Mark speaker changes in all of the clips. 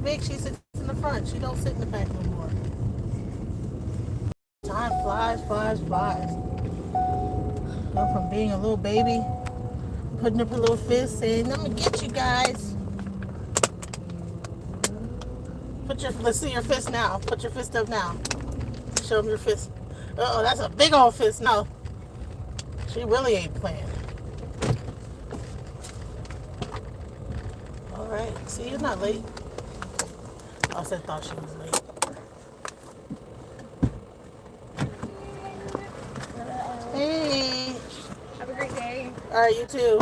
Speaker 1: big, she sits in the front. She don't sit in the back no more. Time flies, flies, flies. Go from being a little baby, putting up her little fist, saying, "I'm gonna get you guys." Let's see your fist now. Put your fist up now. Show them your fist. Uh-oh, that's a big old fist. No, she really ain't playing. All right, see, you're not late. I said thought she was late. Hey.
Speaker 2: Have a great day.
Speaker 1: All right, you too.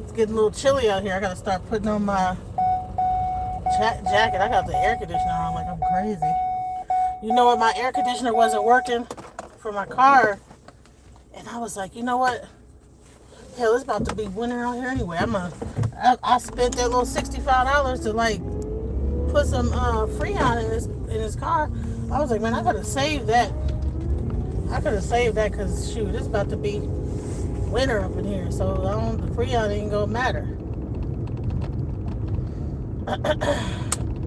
Speaker 1: It's getting a little chilly out here. I gotta start putting on my jacket. I got the air conditioner on like I'm crazy. You know what? My air conditioner wasn't working for my car, and I was like, you know what? Hell, it's about to be winter out here anyway. I spent that little $65 to like put some Freon in his car. I was like, man, I could have saved that. Because shoot, it's about to be winter up in here, so the Freon ain't gonna matter.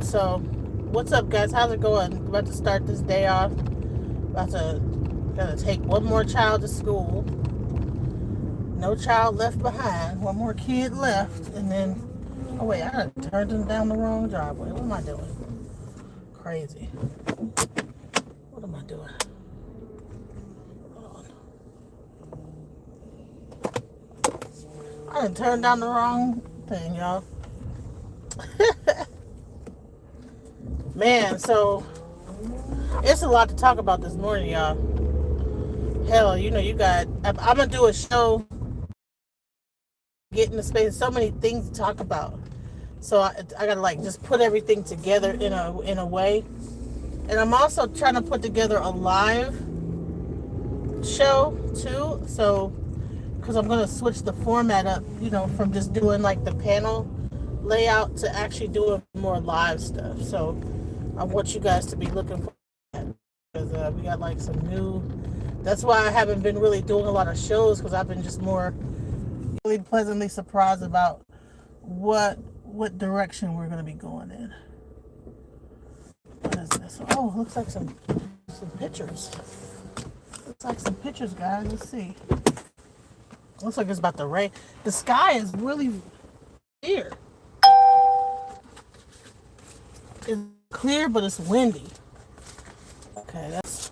Speaker 1: So, what's up, guys? How's it going? About to start this day off. Gotta take one more child to school. No child left behind. One more kid left, and then, oh wait, I gotta turn them down the wrong driveway. What am I doing? Crazy. What am I doing? Hold on. I done turned down the wrong thing, y'all. Man, so it's a lot to talk about this morning, y'all. Hell, you got. I'm gonna do a show. Get in the space. So many things to talk about. So I gotta like just put everything together in a way. And I'm also trying to put together a live show too. So, because I'm gonna switch the format up, from just doing like the panel layout to actually doing more live stuff. So I want you guys to be looking for that, because we got like some new. That's why I haven't been really doing a lot of shows, because I've been just more really pleasantly surprised about what direction we're gonna be going in. What is this? Oh, looks like some pictures. Looks like some pictures, guys. Let's see. Looks like it's about to rain. The sky is really clear. It's clear, but it's windy. Okay, that's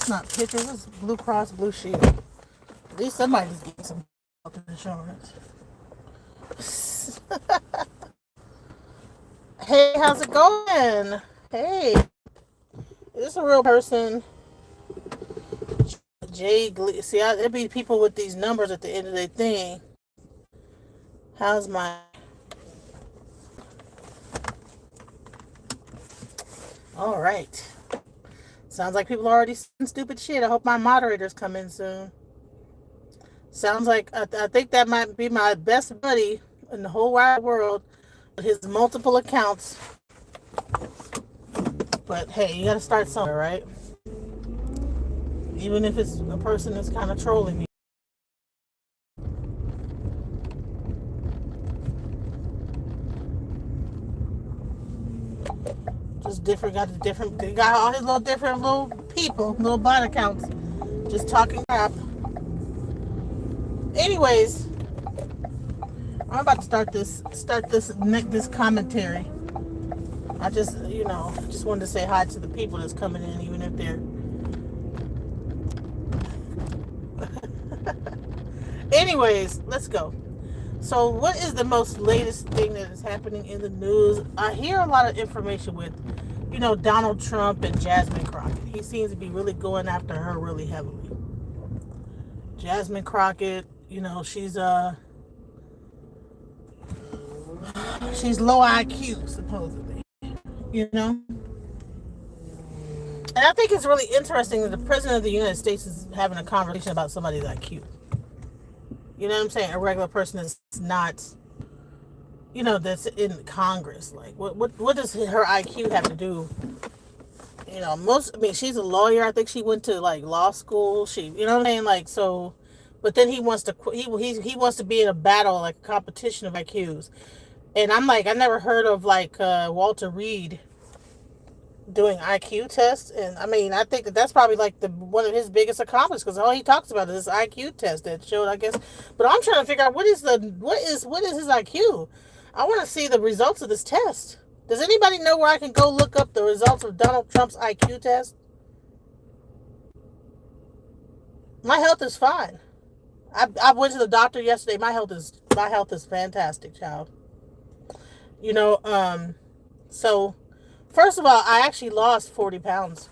Speaker 1: not pictures. That's Blue Cross Blue Shield. At least somebody's getting some health insurance. Hey, how's it going? Hey, is this a real person? See, there'd be people with these numbers at the end of their thing. How's my? All right. Sounds like people are already saying stupid shit. I hope my moderators come in soon. Sounds like I think that might be my best buddy in the whole wide world with his multiple accounts. But hey, you gotta start somewhere, right? Even if it's a person that's kind of trolling me. Just they got all his little different little people, little bot accounts, just talking crap. Anyways, I'm about to start this commentary. I just wanted to say hi to the people that's coming in, even if they're. Anyways, let's go. So, what is the most latest thing that is happening in the news? I hear a lot of information with, Donald Trump and Jasmine Crockett. He seems to be really going after her really heavily. Jasmine Crockett, she's low IQ, supposedly. And I think it's really interesting that the President of the United States is having a conversation about somebody's IQ. You know what I'm saying? A regular person is not, that's in Congress. Like, what does her IQ have to do? She's a lawyer. I think she went to like law school. You know what I'm saying? Like, so but then he wants to he wants to be in a battle, like a competition of IQs. And I'm like, I never heard of like Walter Reed doing IQ tests. And I mean, I think that's probably like the one of his biggest accomplishments, because all he talks about is this IQ test that showed, I guess. But I'm trying to figure out what is his IQ. I want to see the results of this test. Does anybody know where I can go look up the results of Donald Trump's IQ test? My health is fine. I went to the doctor yesterday. My health is fantastic, child. You know, so first of all, I actually lost 40 pounds.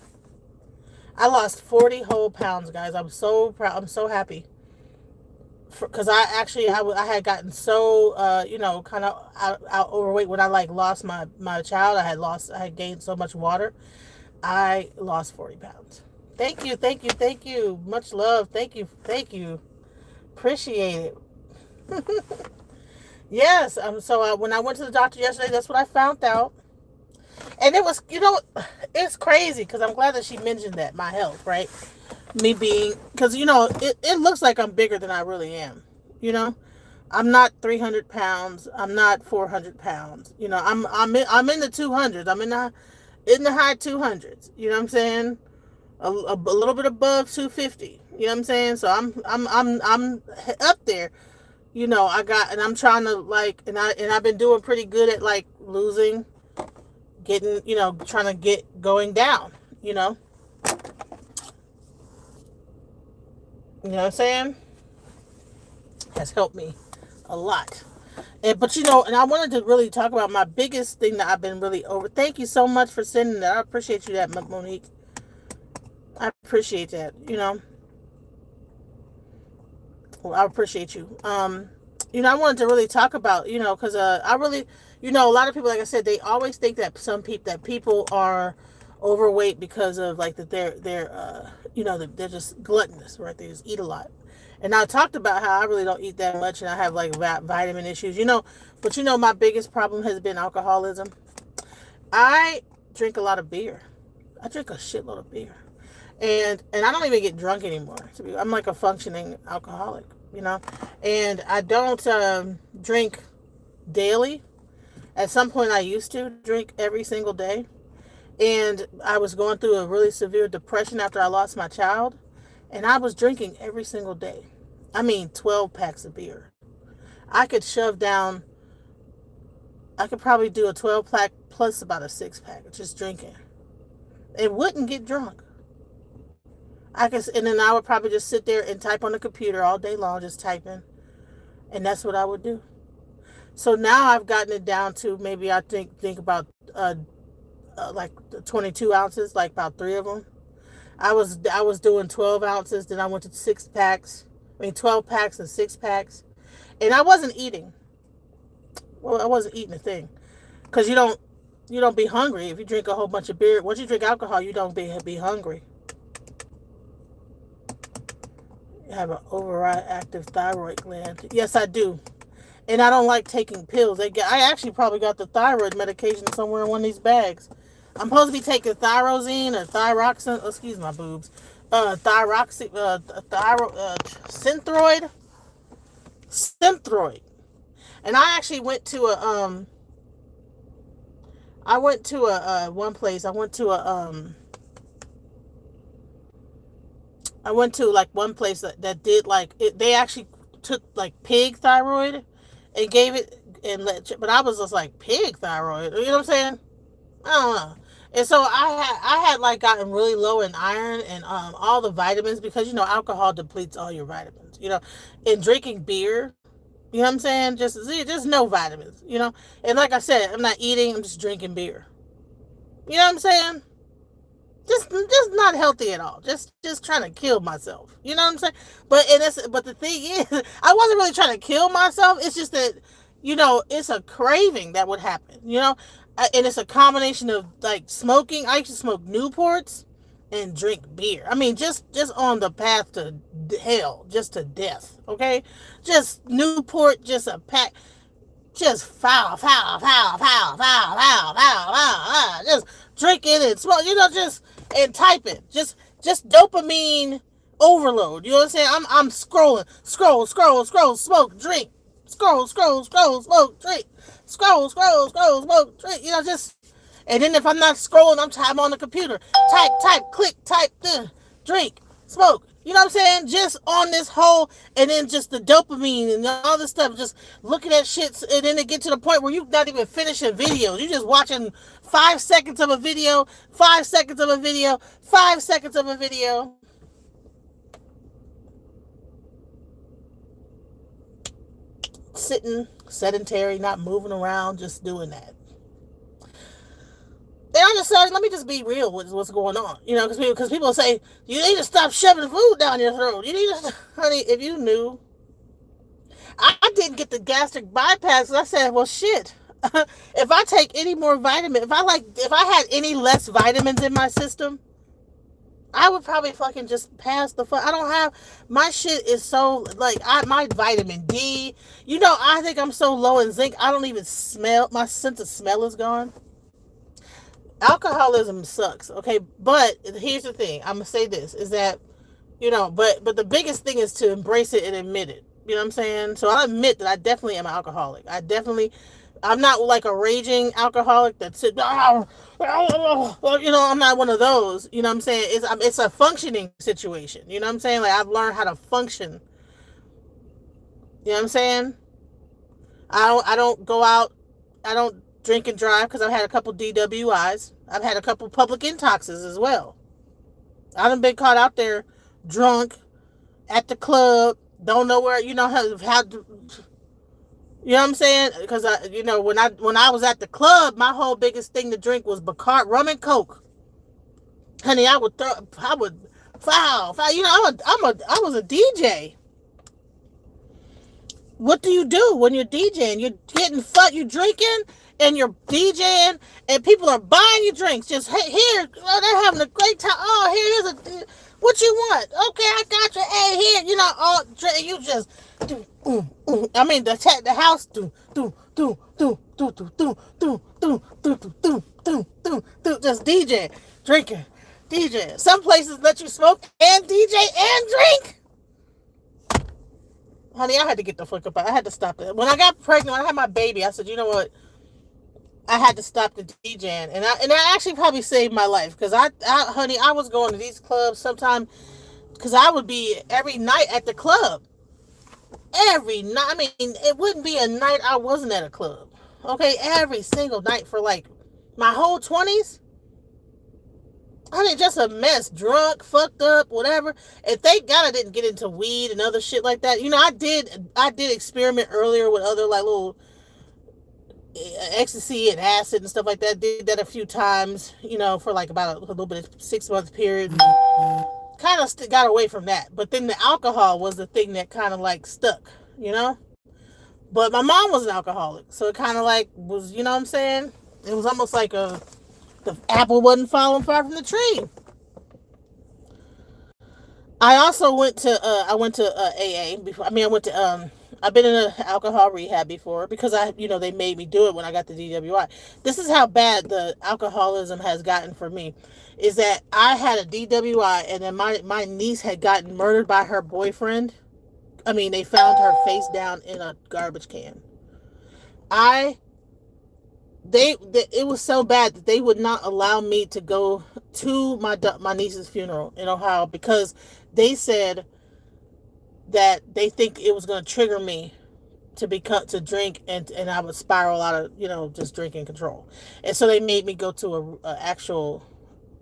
Speaker 1: I lost 40 whole pounds, guys. I'm so proud. I'm so happy. Because I had gotten so, kind of out overweight when I like lost my child. I had gained so much water. I lost 40 pounds. Thank you, thank you, thank you. Much love. Thank you, thank you. Appreciate it. Yes. So when I went to the doctor yesterday, that's what I found out. And it was, it's crazy, because I'm glad that she mentioned that, my health, right? Me being, because, it looks like I'm bigger than I really am. I'm not 300 pounds. I'm not 400 pounds. I'm in the 200s. I'm in the high 200s. You know what I'm saying? A little bit above 250. You know what I'm saying? So I'm up there. And I'm trying to and I've been doing pretty good at like losing, getting, trying to get going down, You know what I'm saying? Has helped me a lot. But and I wanted to really talk about my biggest thing that I've been really over. Thank you so much for sending that. I appreciate you that, Monique. I appreciate that. Well, I appreciate you. I wanted to really talk about, because I really, a lot of people, like I said, they always think that that people are overweight because of like that they're just gluttonous, right? They just eat a lot. And I talked about how I really don't eat that much, and I have like vitamin issues, But my biggest problem has been alcoholism. I drink a lot of beer. I drink a shitload of beer. And I don't even get drunk anymore. I'm like a functioning alcoholic, And I don't drink daily. At some point, I used to drink every single day. And I was going through a really severe depression after I lost my child. And I was drinking every single day. I mean, 12 packs of beer. I could probably do a 12 pack plus about a 6-pack, just drinking. It wouldn't get drunk. And then I would probably just sit there and type on the computer all day long, just typing. And that's what I would do. So now I've gotten it down to maybe I think about like 22 ounces, like about 3 of them. I was doing 12 ounces, then I went to 6 packs. 12 packs and 6 packs. And I wasn't eating. Well, I wasn't eating a thing. Because you don't be hungry if you drink a whole bunch of beer. Once you drink alcohol, you don't be hungry. You have an overactive thyroid gland. Yes, I do. And I don't like taking pills. I actually probably got the thyroid medication somewhere in one of these bags. I'm supposed to be taking thyroxine or thyroxine. Excuse my boobs. Synthroid. And I actually went to one place. I went to like one place that did like it. They actually took like pig thyroid and gave it but I was just like, pig thyroid. You know what I'm saying? I don't know. And so I had like gotten really low in iron and all the vitamins, because alcohol depletes all your vitamins. And drinking beer, you know what I'm saying? Just no vitamins. And like I said, I'm not eating. I'm just drinking beer. You know what I'm saying? Just not healthy at all. Just trying to kill myself. You know what I'm saying? But the thing is, I wasn't really trying to kill myself. It's just that, it's a craving that would happen. And it's a combination of like smoking. I used to smoke Newports and drink beer. I mean, just on the path to hell, just to death. Okay, just Newport, just a pack. Just foul, just drinking and smoke, just and typing, just dopamine overload. You know what I'm saying? I'm scrolling, scroll, smoke, drink, scroll, smoke, drink, scroll, smoke, drink. You know, just, and then if I'm not scrolling, I'm on the computer. Type, click, type, drink, smoke. You know what I'm saying? Just on this whole, and then just the dopamine and all this stuff, just looking at shit, and then it get to the point where you're not even finishing videos. You're just watching 5 seconds of a video, 5 seconds of a video, 5 seconds of a video. Sitting sedentary, not moving around, just doing that. And I decided, let me just be real with what's going on, you know, because people say you need to stop shoving food down your throat. You need to, honey, if you knew, I didn't get the gastric bypass. I said, well, shit. If I take any more vitamin, if I had any less vitamins in my system, I would probably fucking just pass the fuck. I don't have, my shit is so, like, my vitamin D, you know, I think I'm so low in zinc, I don't even smell, my sense of smell is gone. Alcoholism sucks, okay? But here's the thing, I'm gonna say this, is that, you know, but the biggest thing is to embrace it and admit it. You know what I'm saying? So I admit that I definitely am an alcoholic. I'm not like a raging alcoholic that's, you know, I'm not one of those. You know what I'm saying? It's a functioning situation. You know what I'm saying? Like, I've learned how to function. You know what I'm saying? I don't go out. I don't drink and drive because I've had a couple DWIs. I've had a couple public intoxes as well. I done been caught out there drunk at the club. Don't know where, you know, how to, you know what I'm saying? Because you know, when I was at the club, my whole biggest thing to drink was Bacardi, rum and Coke. Honey, I would foul. You know, I was a DJ. What do you do when you're DJing? You're getting fucked, you're drinking, and you're DJing, and people are buying you drinks. Just, hey, here, they're having a great time. Oh, here's what you want? Okay, I got you. Hey, here, you know, you just, I mean, the house, just DJ, drinking, DJ. Some places let you smoke and DJ and drink. Honey, I had to get the fuck up. I had to stop it. When I got pregnant, when I had my baby, I said, you know what? I had to stop the DJing, and I actually probably saved my life, because honey, I was going to these clubs sometime, because I would be every night at the club. Every night. I mean, it wouldn't be a night I wasn't at a club. Okay, every single night for like my whole 20s. I mean, just a mess. Drunk, fucked up, whatever. And thank God I didn't get into weed and other shit like that. You know, I did experiment earlier with other like little ecstasy and acid and stuff like that. Did that a few times, you know, for like about a little bit of 6 month period. Kind of got away from that. But then the alcohol was the thing that kind of like stuck, you know. But my mom was an alcoholic, so it kind of like was, you know what I'm saying? It was almost like the apple wasn't falling far from the tree. I also went to AA before. I mean, I've been in an alcohol rehab before, because they made me do it when I got the DWI. This is how bad the alcoholism has gotten for me, is that I had a DWI, and then my niece had gotten murdered by her boyfriend. I mean, they found her face down in a garbage can. It was so bad that they would not allow me to go to my niece's funeral in Ohio, because they said that they think it was going to trigger me to drink, and I would spiral out of, you know, just drinking control. And so they made me go to a actual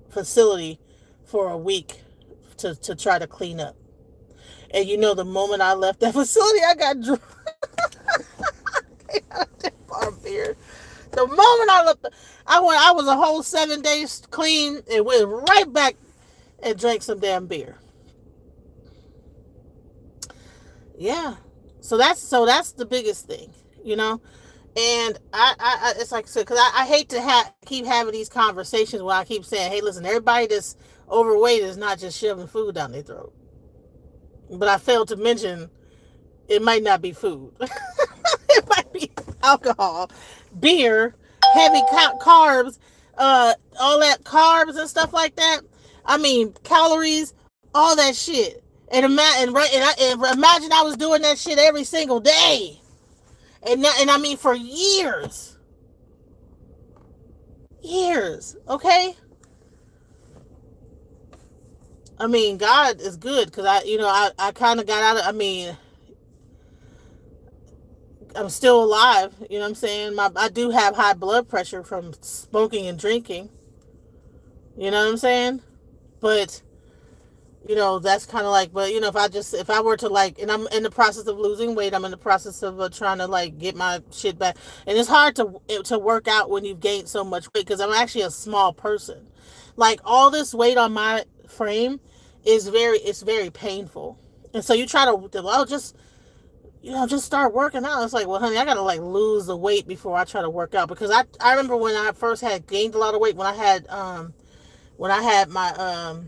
Speaker 1: facility for a week to try to clean up. And you know, the moment I left that facility, I got drunk. Bar beer. The moment I left, I was a whole 7 days clean, and went right back and drank some damn beer. Yeah. So that's the biggest thing, you know. And I it's like I said, because I hate to keep having these conversations where I keep saying, hey, listen, everybody that's overweight is not just shoving food down their throat. But I failed to mention, it might not be food. It might be alcohol, beer, heavy carbs, all that carbs and stuff like that. I mean, calories, all that shit. And imagine I was doing that shit every single day, and I mean for years, okay. I mean, God is good because I kind of got out of. I mean, I'm still alive. You know what I'm saying? I do have high blood pressure from smoking and drinking. You know what I'm saying? But that's kind of like, but if I were to like, and I'm in the process of losing weight, I'm in the process of trying to like get my shit back, and it's hard to work out when you've gained so much weight because I'm actually a small person. Like all this weight on my frame it's very painful, and so you try to, well, just start working out. It's like, well, honey, I gotta like lose the weight before I try to work out because I remember when I first had gained a lot of weight when I had my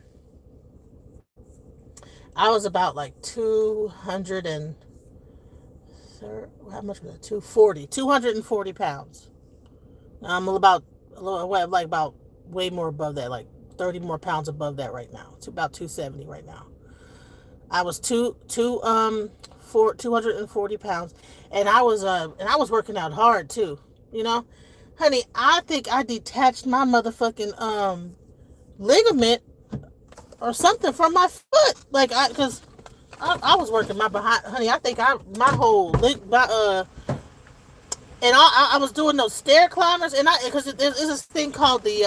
Speaker 1: I was about like 200 and how much was that? 240 pounds. I'm about a little like about way more above that, like 30 more pounds above that right now. It's about 270 right now. I was 240 pounds, and I was working out hard too. You know, honey, I think I detached my motherfucking ligament or something from my foot, like because I was working my behind, honey. I think my whole leg, and I was doing those stair climbers, and because there's this thing called the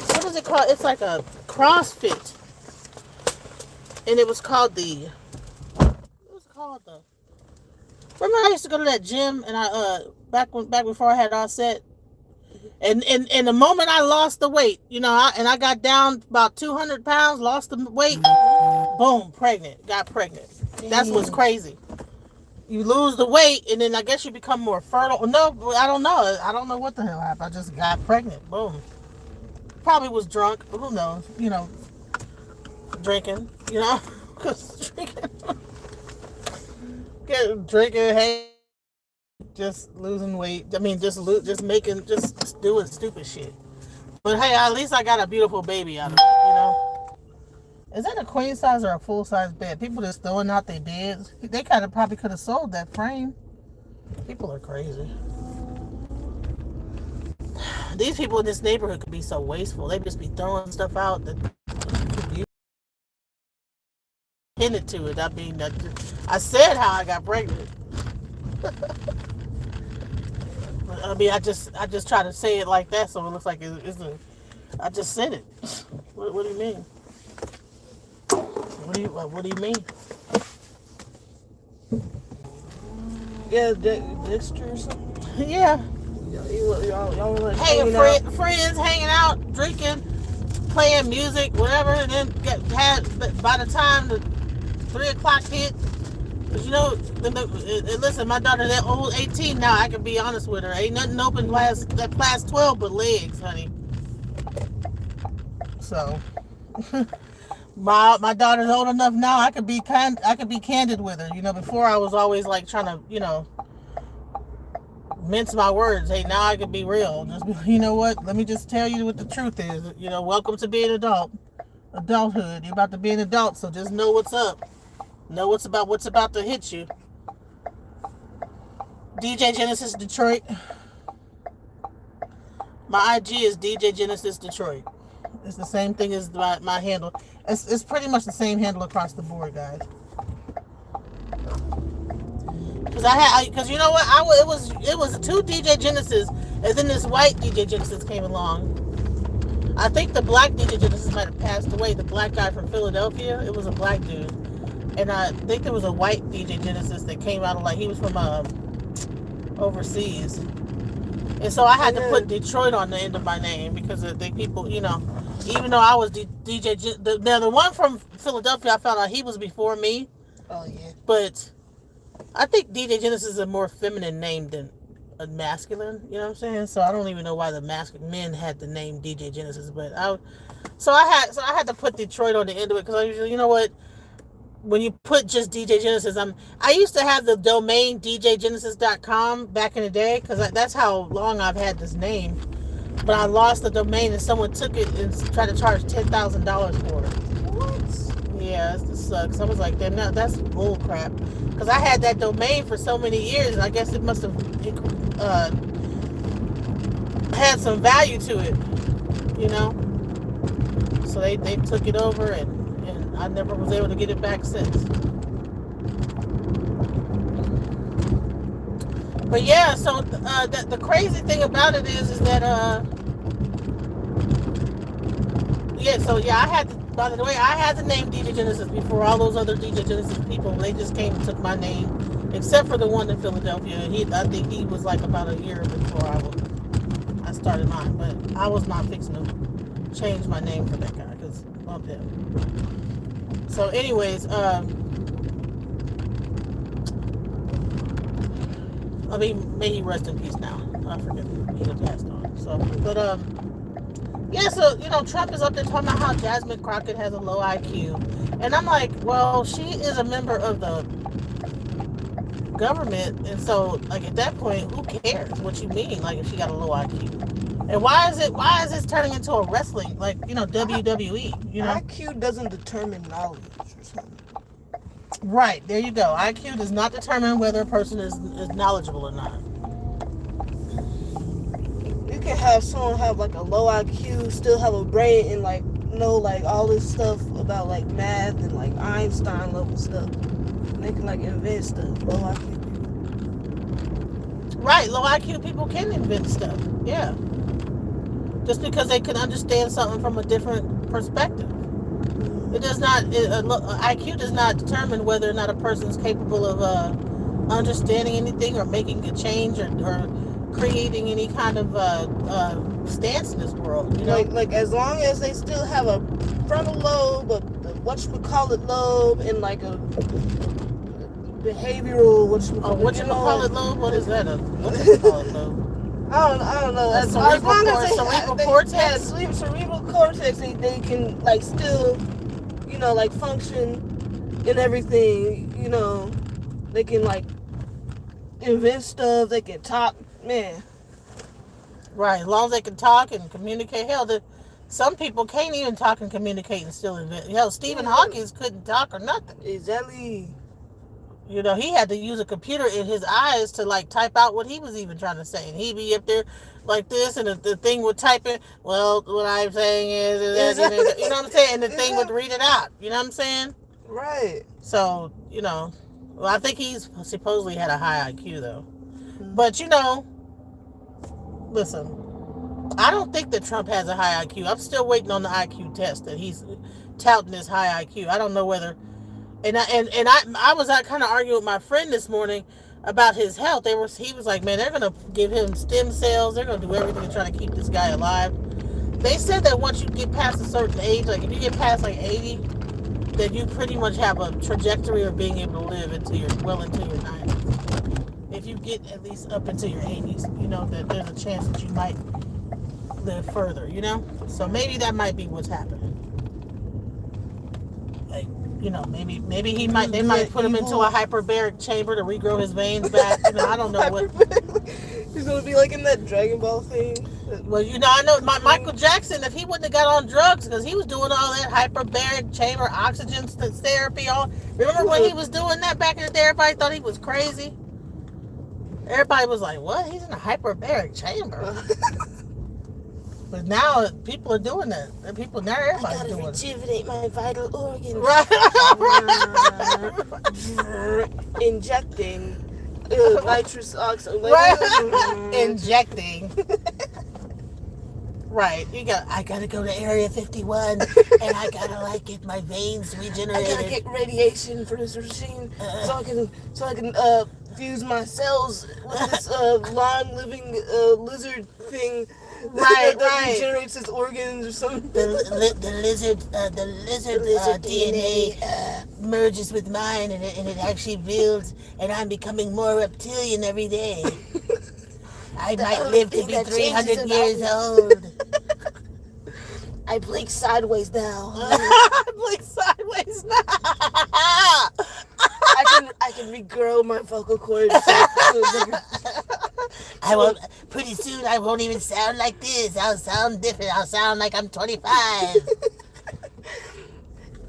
Speaker 1: what is it called? It's like a CrossFit, and it was called the remember I used to go to that gym, and I back before I had all set. And the moment I lost the weight, I got down about 200 pounds, lost the weight, boom, got pregnant. That's what's crazy. You lose the weight, and then I guess you become more fertile. No, I don't know. I don't know what the hell happened. I just got pregnant. Boom. Probably was drunk. Who knows? Drinking. Because drinking, hey. Just losing weight. I mean, just doing stupid shit. But hey, at least I got a beautiful baby out of it. Is that a queen size or a full size bed? People just throwing out their beds. They probably could have sold that frame. People are crazy. These people in this neighborhood could be so wasteful. They just be throwing stuff out that you hinted to it. I mean, I said how I got pregnant. I mean, I just try to say it like that so it looks like I just said it. What do you mean? What do you mean?
Speaker 2: Yeah, Dexter or something.
Speaker 1: Yeah.
Speaker 2: Y'all were like
Speaker 1: hanging friends hanging out, drinking, playing music, whatever, and then by the time the 3:00 hit. Listen, my daughter that old 18 now. I can be honest with her. Ain't nothing open class 12 but legs, honey. So my daughter's old enough now. I could be candid with her. Before I was always like trying to mince my words. Hey, now I can be real. Just what? Let me just tell you what the truth is. Welcome to being adulthood. You're about to be an adult, so just know what's up. Know what's about to hit you. DJ Genesis Detroit. My IG is DJ Genesis Detroit. It's the same thing as my handle. It's pretty much the same handle across the board, guys. Because you know what? It was two DJ Genesis, and then this white DJ Genesis came along. I think the black DJ Genesis might have passed away. The black guy from Philadelphia. It was a black dude. And I think there was a white DJ Genesis that came out of he was from overseas. And so I had to put Detroit on the end of my name because the people, even though I was DJ, the one from Philadelphia, I found out he was before me.
Speaker 2: Oh, yeah.
Speaker 1: But I think DJ Genesis is a more feminine name than a masculine, you know what I'm saying? So I don't even know why the masculine men had the name DJ Genesis, but I had to put Detroit on the end of it because you know what? When you put just DJ Genesis, I used to have the domain DJGenesis.com back in the day because that's how long I've had this name. But I lost the domain and someone took it and tried to charge $10,000 for it.
Speaker 2: What?
Speaker 1: Yeah, it sucks. I was like, damn, that's bull crap. Because I had that domain for so many years, and I guess it must have had some value to it, you know? So they took it over, and I never was able to get it back since. But yeah, so the crazy thing about it is that by the way, I had the name DJ Genesis before all those other DJ Genesis people. They just came and took my name, except for the one in Philadelphia. I think he was like about a year before I started mine, but I was not fixing to change my name for that guy because love him. So, anyways, I mean, may he rest in peace now. I forget he had passed on. So, but yeah, so, Trump is up there talking about how Jasmine Crockett has a low IQ. And I'm like, well, she is a member of the government. And so, like, at that point, who cares what you mean? Like, if she got a low IQ. And why is this turning into a wrestling, like, WWE,
Speaker 2: IQ doesn't determine knowledge or something.
Speaker 1: Right, there you go. IQ does not determine whether a person is knowledgeable or not.
Speaker 2: You can have someone have like a low IQ, still have a brain, and like know like all this stuff about like math and like Einstein level stuff. And they can like invent stuff. Low IQ.
Speaker 1: Right, low IQ people can invent stuff. Yeah, just because they can understand something from a different perspective. It does not. IQ does not determine whether or not a person is capable of understanding anything or making a change or creating any kind of stance in this world.
Speaker 2: Like as long as they still have a frontal lobe, a whatchamacallit lobe, and like a behavioral
Speaker 1: whatchamacallit lobe. What is that? A whatchamacallit lobe?
Speaker 2: I don't know. As long as
Speaker 1: cerebral cortex.
Speaker 2: Yeah, cerebral cortex. They can like still, like function and everything. They can like invent stuff. They can talk. Man.
Speaker 1: Right. As long as they can talk and communicate. Hell, some people can't even talk and communicate and still invent. Hell, Stephen Hawking couldn't talk or nothing.
Speaker 2: Exactly.
Speaker 1: He had to use a computer in his eyes to like type out what he was even trying to say, and he'd be up there like this, and the thing would type it. Well, what I'm saying is that, you know what I'm saying, and the thing would read it out. You know what I'm saying?
Speaker 2: Right.
Speaker 1: So well, I think he's supposedly had a high IQ though, but listen, I don't think that Trump has a high IQ. I'm still waiting on the IQ test that he's touting his high IQ. I don't know whether. And I was kind of arguing with my friend this morning about his health. He was like, man, they're gonna give him stem cells. They're gonna do everything to try to keep this guy alive. They said that once you get past a certain age, like if you get past like 80, that you pretty much have a trajectory of being able to live into your 90s. If you get at least up into your 80s, that there's a chance that you might live further. So maybe that might be what's happening. Like, maybe they might put him into a hyperbaric chamber to regrow his veins back. I don't know what.
Speaker 2: He's gonna be like in that Dragon Ball thing.
Speaker 1: Well, I know Michael Jackson, if he wouldn't have got on drugs, because he was doing all that hyperbaric chamber oxygen therapy. Remember when he was doing that back in the day? Everybody thought he was crazy. Everybody was like, what? He's in a hyperbaric chamber. But now people are doing that. Now everybody's doing it.
Speaker 2: Rejuvenate my vital organs.
Speaker 1: Right.
Speaker 2: Injecting nitrous oxide.
Speaker 1: Injecting. Right. I gotta go to Area 51 and I gotta get my veins regenerated.
Speaker 2: I gotta get radiation for this machine so I can fuse my cells with this long-living lizard thing.
Speaker 1: Right.
Speaker 2: Regenerates its organs or something.
Speaker 1: The lizard DNA merges with mine, and it actually builds, and I'm becoming more reptilian every day. I might live to be 300 years old.
Speaker 2: I blink sideways now.
Speaker 1: I blink sideways now.
Speaker 2: I can regrow my vocal cords.
Speaker 1: Pretty soon I won't even sound like this. I'll sound different. I'll sound like I'm 25.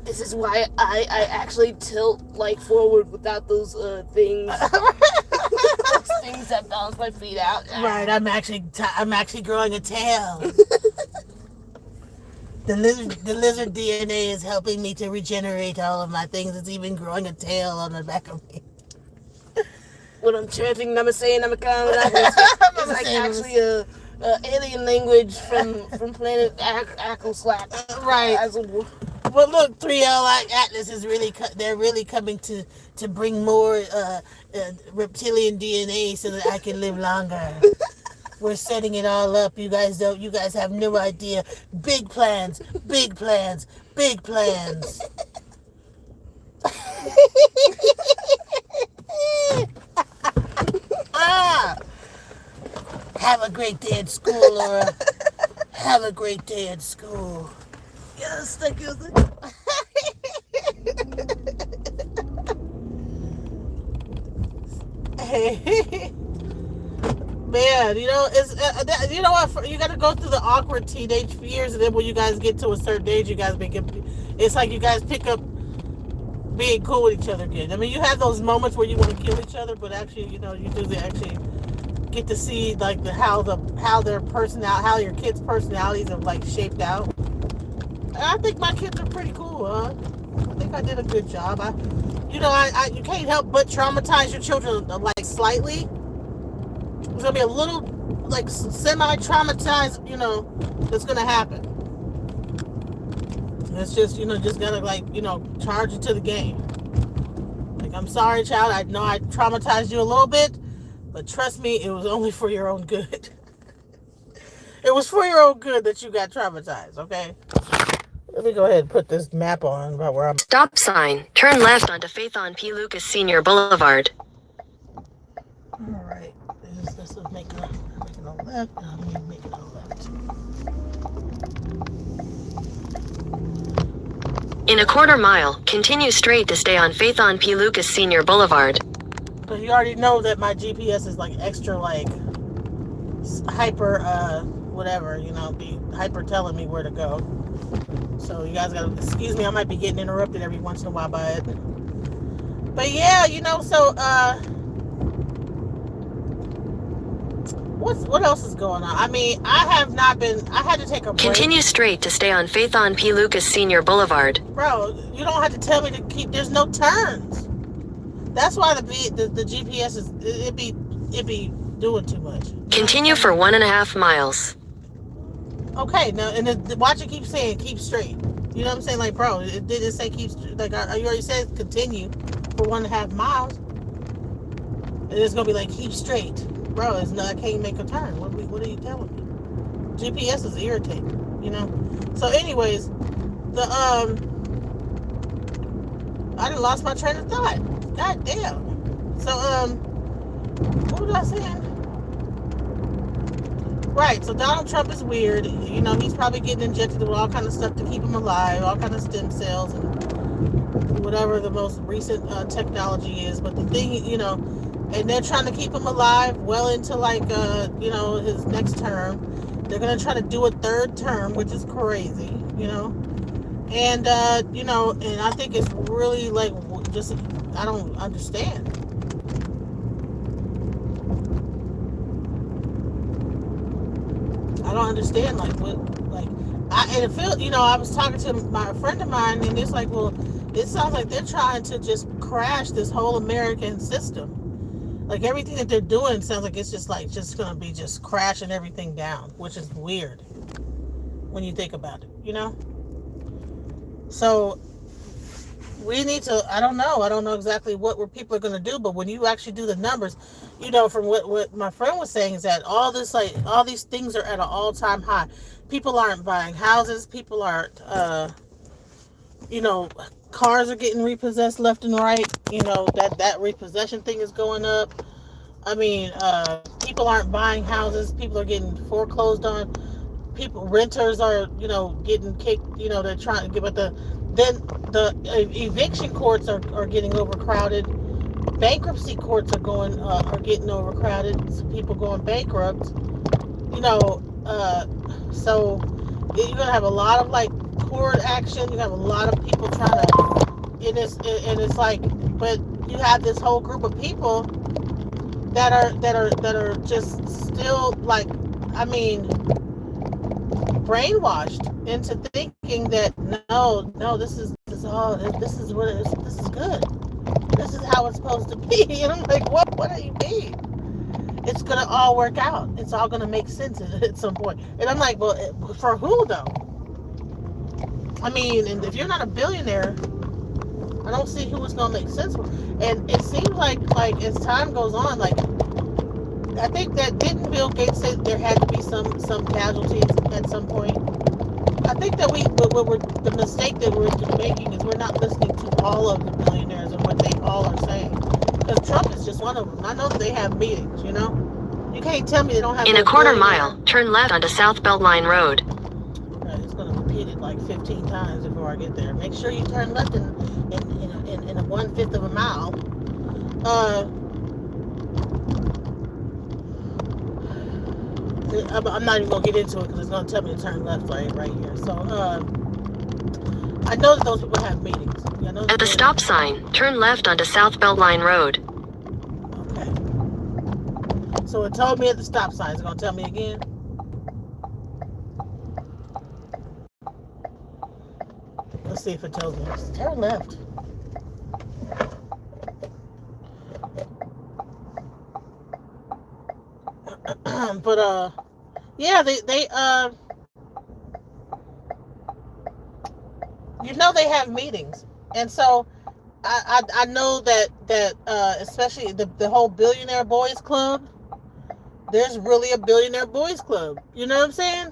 Speaker 2: This is why I actually tilt like forward without those things. Those things that balance my feet out.
Speaker 1: Right, I'm actually growing a tail. The lizard DNA is helping me to regenerate all of my things. It's even growing a tail on the back of me.
Speaker 2: When I'm chanting Namaste Namakam, it's like actually a alien language from planet Ackleslack.
Speaker 1: Right. But look, 3L Atlas is they're really coming to bring more reptilian DNA so that I can live longer. We're setting it all up. You guys have no idea. Big plans, big plans, big plans. Have a great day at school, Laura. Have a great day at school.
Speaker 2: Yes, thank you.
Speaker 1: Hey. Man, it's you know what? You got to go through the awkward teenage years, and then when you guys get to a certain age, you guys it's like you guys pick up being cool with each other again. I mean, you have those moments where you want to kill each other, but actually, you do actually get to see like how your kids' personalities have like shaped out. And I think my kids are pretty cool. I think I did a good job. You can't help but traumatize your children like slightly. There's gonna be a little like semi-traumatized, that's gonna happen. It's just just gotta charge it to the game. Like, I'm sorry, child. I know I traumatized you a little bit, but trust me, it was only for your own good. It was for your own good that you got traumatized. Okay. Let me go ahead and put this map on about where I'm.
Speaker 3: Stop sign. Turn left onto Faithon P. Lucas Sr. Boulevard.
Speaker 1: All right. This is making a left. I'm making a left.
Speaker 3: In a quarter mile, continue straight to stay on Faithon P. Lucas Sr. Boulevard.
Speaker 1: Because you already know that my GPS is like extra hyper whatever, be hyper telling me where to go. So you guys gotta excuse me, I might be getting interrupted every once in a while by it. But yeah, so what else is going on? I mean, I had to take a break.
Speaker 3: Continue straight to stay on Faithon P. Lucas Sr. Boulevard.
Speaker 1: Bro, you don't have to tell me to there's no turns. That's why the GPS it be doing too much.
Speaker 3: Continue for 1.5 miles.
Speaker 1: Okay, now, and watch it keep saying keep straight. You know what I'm saying? Like, bro, it didn't say keep straight. Like, you already said continue for 1.5 miles. And it's going to be like keep straight. Bro, I can't make a turn. What are you telling me? GPS is irritating, So anyways, I done lost my train of thought. God damn. So, what was I saying? Right, so Donald Trump is weird. He's probably getting injected with all kind of stuff to keep him alive, all kind of stem cells and whatever the most recent technology is. But the thing, and they're trying to keep him alive well into his next term. They're going to try to do a third term, which is crazy, And, and I think it's really I don't understand. I don't understand, I was talking to a friend of mine, and it's like, well, it sounds like they're trying to just crash this whole American system. Like, everything that they're doing sounds like it's just going to be just crashing everything down, which is weird when you think about it, So, we need to, I don't know exactly what people are going to do, but when you actually do the numbers, from what my friend was saying is that all these things are at an all-time high. People aren't buying houses. People aren't, cars are getting repossessed left and right. That repossession thing is going up. I mean, people aren't buying houses. People are getting foreclosed on. Renters are, getting kicked. They're trying to get, but the eviction courts are getting overcrowded. Bankruptcy courts are getting overcrowded. So people going bankrupt. So you're gonna have a lot of horde action. You have a lot of people trying to, and it's like, but you have this whole group of people that are just still like, I mean, brainwashed into thinking that no, this is what it is. This is good. This is how it's supposed to be. And I'm like, what do you mean? It's gonna all work out. It's all gonna make sense at some point. And I'm like, well, for who though? I mean, and if you're not a billionaire, I don't see who it's gonna make sense for. And it seems like as time goes on, like I think that didn't Bill Gates say there had to be some casualties at some point. I think that the mistake that we're making is we're not listening to all of the billionaires and what they all are saying. Because Trump is just one of them. I know that they have meetings, you know? You can't tell me they don't have
Speaker 3: In a quarter mile, turn left onto South Beltline Road.
Speaker 1: Okay, it's going to repeat it like 15 times before I get there. Make sure you turn left in a 1/5 of a mile. I'm not even going to get into it because it's going to tell me to turn left right here. So, I know that those people have meetings.
Speaker 3: At the stop sign, turn left onto South Beltline Road.
Speaker 1: Okay. So it told me at the stop sign. It's going to tell me again. Let's see if it tells me. Turn left. But yeah, they they have meetings, and so I know that especially the whole billionaire boys club. There's really a billionaire boys club. You know what I'm saying?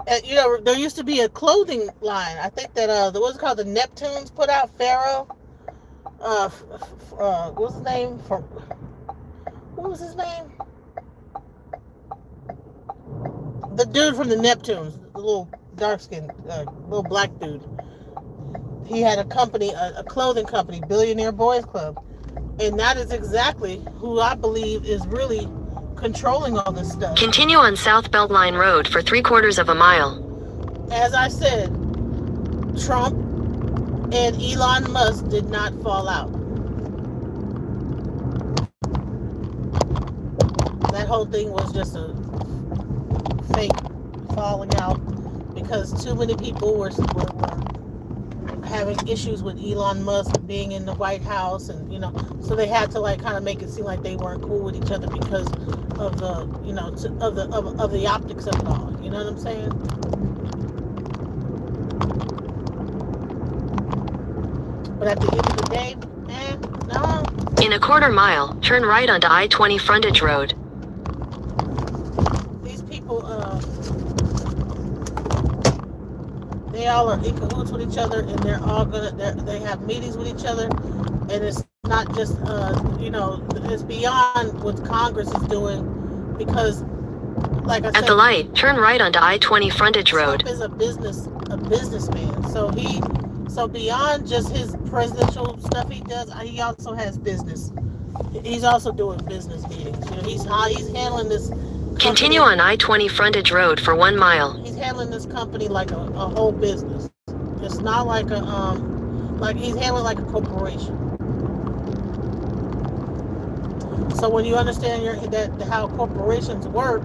Speaker 1: And, there used to be a clothing line. I think that what's it called, the Neptunes put out Pharaoh. What was his name? What was his name? The dude from the Neptunes, the little dark-skinned, little black dude. He had a company, a clothing company, Billionaire Boys Club. And that is exactly who I believe is really controlling all this stuff.
Speaker 3: Continue on South Beltline Road for 3/4 of a mile.
Speaker 1: As I said, Trump and Elon Musk did not fall out. That whole thing was just a fake falling out because too many people were having issues with Elon Musk being in the White House, and so they had to kind of make it seem like they weren't cool with each other because of the of the optics of it all. You know what I'm saying? But at the end of the day, no.
Speaker 3: In a quarter mile, turn right onto I-20 Frontage Road.
Speaker 1: These people, they all are in cahoots with each other, and they're all they have meetings with each other, and it's not just, it's beyond what Congress is doing, because, like I said,
Speaker 3: at the light, turn right onto I-20 Frontage Road.
Speaker 1: Trump is a businessman, so beyond just his presidential stuff he does, he also has business. He's also doing business meetings. He's handling this company.
Speaker 3: Continue on I-20 Frontage Road for 1 mile.
Speaker 1: He's handling this company like a whole business. It's not like he's handling like a corporation. So when you understand how corporations work,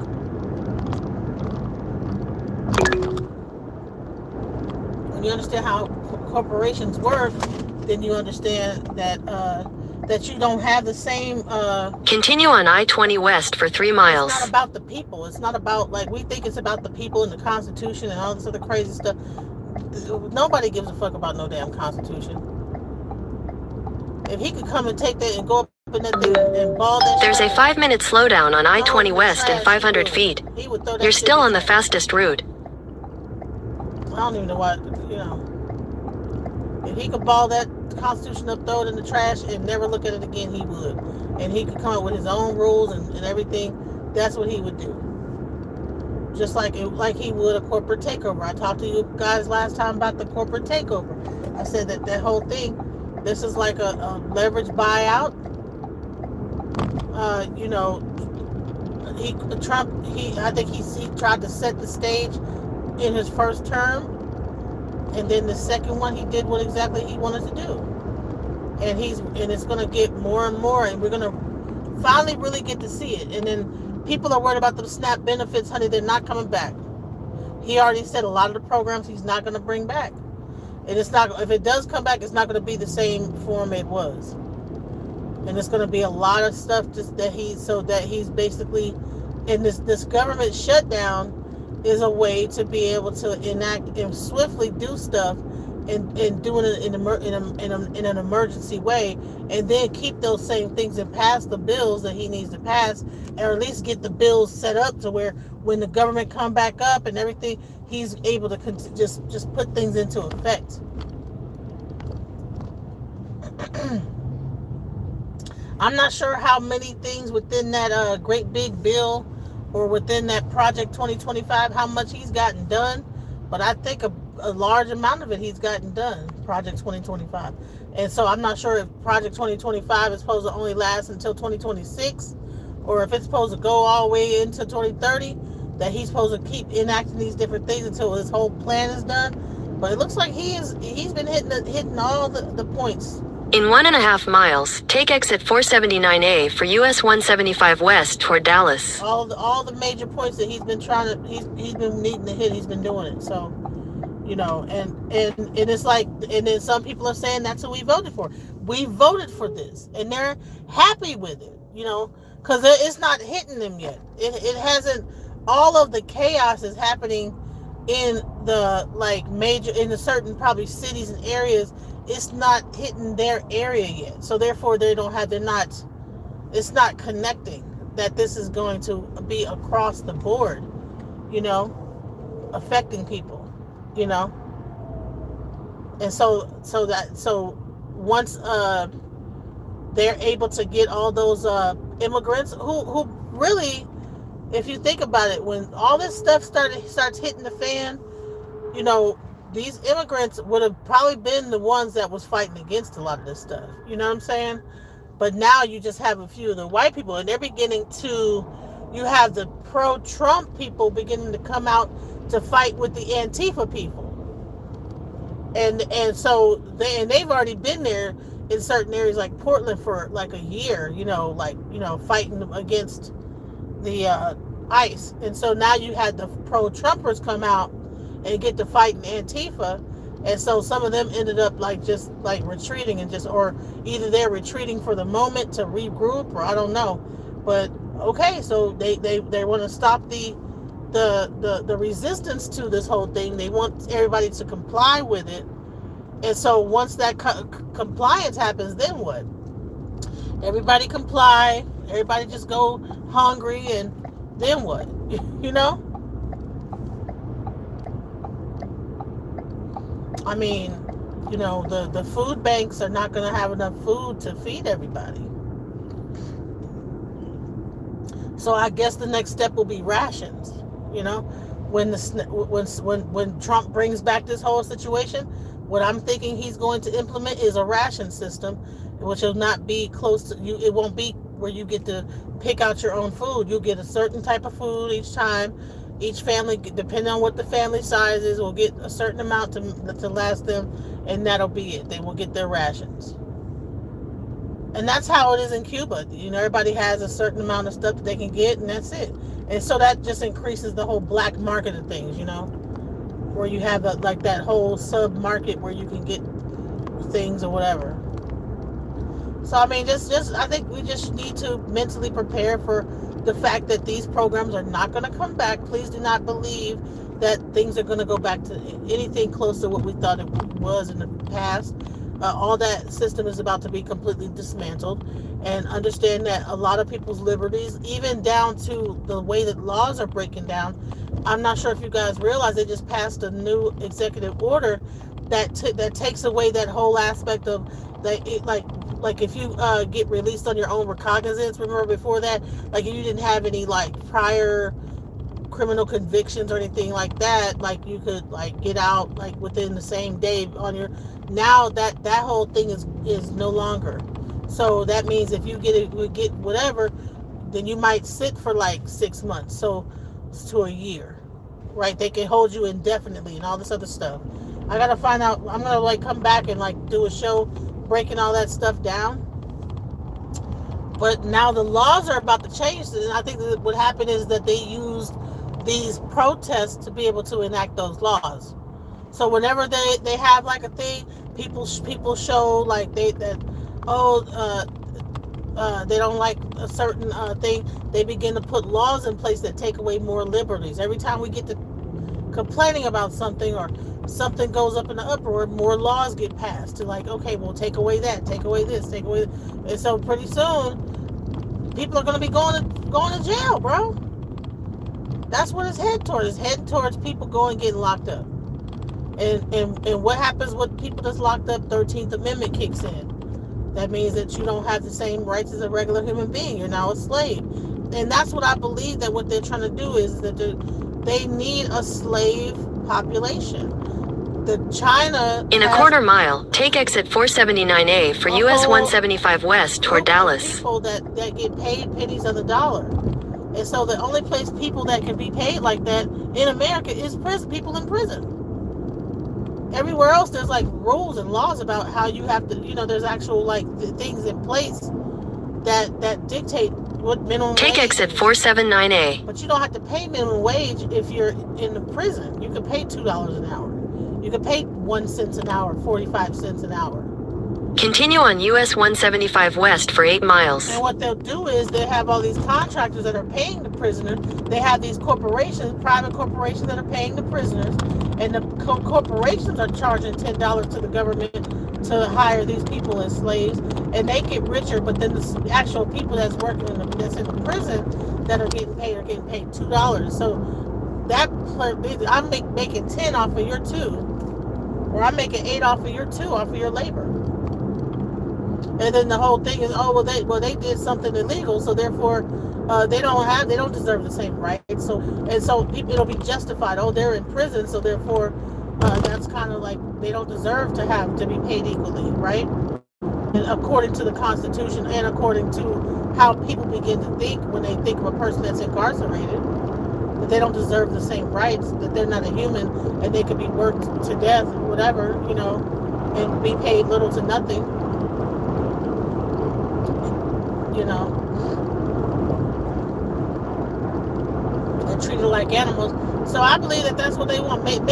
Speaker 1: then you understand that you don't have the same.
Speaker 3: Continue on I-20 West for 3 miles.
Speaker 1: It's not about the people. It's not about, we think it's about the people and the Constitution and all this other crazy stuff. Nobody gives a fuck about no damn Constitution. If he could come and take that and go up in that thing and ball that.
Speaker 3: There's a 5-minute slowdown on I-20 West in 500 feet. You're still on the fastest route.
Speaker 1: I don't even know what, If he could ball that Constitution up, throw it in the trash, and never look at it again, he would. And he could come up with his own rules and everything. That's what he would do. Just like he would a corporate takeover. I talked to you guys last time about the corporate takeover. I said that whole thing, this is like a leverage buyout. I think he tried to set the stage in his first term And then the second one, he did what exactly he wanted to do. And it's going to get more and more, and we're going to finally really get to see it. And then people are worried about the SNAP benefits, honey. They're not coming back. He already said a lot of the programs he's not going to bring back. And it's not, if it does come back, it's not going to be the same form it was. And it's going to be a lot of stuff just that he's basically, in this government shutdown is a way to be able to enact and swiftly do stuff and doing it in an emergency way, and then keep those same things and pass the bills that he needs to pass, or at least get the bills set up to where when the government come back up and everything, he's able to just put things into effect. I'm not sure how many things within that great big bill or within that Project 2025, how much he's gotten done, but I think a large amount of it he's gotten done, Project 2025. And so I'm not sure if Project 2025 is supposed to only last until 2026, or if it's supposed to go all the way into 2030, that he's supposed to keep enacting these different things until his whole plan is done. But it looks like he's been hitting all the points.
Speaker 3: In 1.5 miles, take exit 479A for US 175 West toward Dallas.
Speaker 1: All the major points that he's been he's been needing to hit, he's been doing it. So, you know, and it's like, and then some people are saying that's who we voted for. We voted for this, and they're happy with it, you know, because it's not hitting them yet. It hasn't. All of the chaos is happening in the in the certain probably cities and areas. It's not hitting their area yet, so therefore it's not connecting that this is going to be across the board, you know, affecting people, you know. And so once they're able to get all those immigrants who really, if you think about it, when all this stuff starts hitting the fan, you know, these immigrants would have probably been the ones that was fighting against a lot of this stuff. You know what I'm saying? But now you just have a few of the white people, and they're beginning to, you have the pro-Trump people beginning to come out to fight with the Antifa people. And so they've already been there in certain areas like Portland for like a year, you know, fighting against the ICE. And so now you had the pro-Trumpers come out and get to fighting Antifa, and so some of them ended up just retreating, and or either they're retreating for the moment to regroup, or I don't know. But okay, so they want to stop the resistance to this whole thing. They want everybody to comply with it, and so once that compliance happens, then what? Everybody comply, everybody just go hungry, and then what? You know? I mean, you know, the food banks are not going to have enough food to feed everybody. So I guess the next step will be rations. You know, when Trump brings back this whole situation, what I'm thinking he's going to implement is a ration system, which will not be close to you. It won't be where you get to pick out your own food. You'll get a certain type of food each time. Each family, depending on what the family size is, will get a certain amount to last them, and that'll be it. They will get their rations. And that's how it is in Cuba. You know, everybody has a certain amount of stuff that they can get, and that's it. And so that just increases the whole black market of things, you know, where you have that whole sub-market where you can get things or whatever. So, I mean, I think we just need to mentally prepare for the fact that these programs are not going to come back. Please do not believe that things are going to go back to anything close to what we thought it was in the past. All that system is about to be completely dismantled, and understand that a lot of people's liberties, even down to the way that laws are breaking down. I'm not sure if you guys realize they just passed a new executive order that takes away that whole aspect of that. Like if you get released on your own recognizance, remember before that, like if you didn't have any prior criminal convictions or anything like that, you could get out within the same day on your. Now that whole thing is no longer. So that means if you get whatever, then you might sit for 6 months, so to a year, right? They can hold you indefinitely and all this other stuff. I gotta find out. I'm gonna like come back and like do a show breaking all that stuff down. But now the laws are about to change, and I think that what happened is that they used these protests to be able to enact those laws. So whenever they have like a thing, people show like they don't like a certain thing, they begin to put laws in place that take away more liberties. Every time we get to complaining about something or something goes up in the uproar, more laws get passed to like, okay, we'll take away that, take away this, take away that. And so pretty soon people are going to be going to jail, bro. That's what it's heading towards. It's heading towards people getting locked up. And what happens with people that's locked up? 13th Amendment kicks in. That means that you don't have the same rights as a regular human being. You're now a slave. And that's what I believe that what they're trying to do is that they need a slave population.
Speaker 3: In a quarter mile, take exit 479A for US 175 West toward Dallas.
Speaker 1: People that get paid pennies on the dollar. And so the only place people that can be paid like that in America is prison, people in prison. Everywhere else, there's like rules and laws about how you have to, there's actual like things in place that dictate what minimum wage.
Speaker 3: Take exit 479A.
Speaker 1: But you don't have to pay minimum wage if you're in the prison. You can pay $2 an hour. You can pay 1 cent an hour, 45 cents an hour.
Speaker 3: Continue on US 175 West for 8 miles.
Speaker 1: And what they'll do is they have all these contractors that are paying the prisoners. They have these corporations, private corporations that are paying the prisoners. And the corporations are charging $10 to the government to hire these people as slaves. And they get richer, but then the actual people that's working that's in the prison that are getting paid $2. So that I'm making 10 off of your 2. Or I'm making 8 off of your 2, off of your labor. And then the whole thing is, they did something illegal, so therefore they don't deserve the same rights. So people, it'll be justified. Oh, they're in prison, so therefore that's kind of like they don't deserve to be paid equally, right? And according to the Constitution and according to how people begin to think when they think of a person that's incarcerated, that they don't deserve the same rights, that they're not a human, and they could be worked to death, whatever, and be paid little to nothing. And treated like animals. So I believe that that's what they want. Make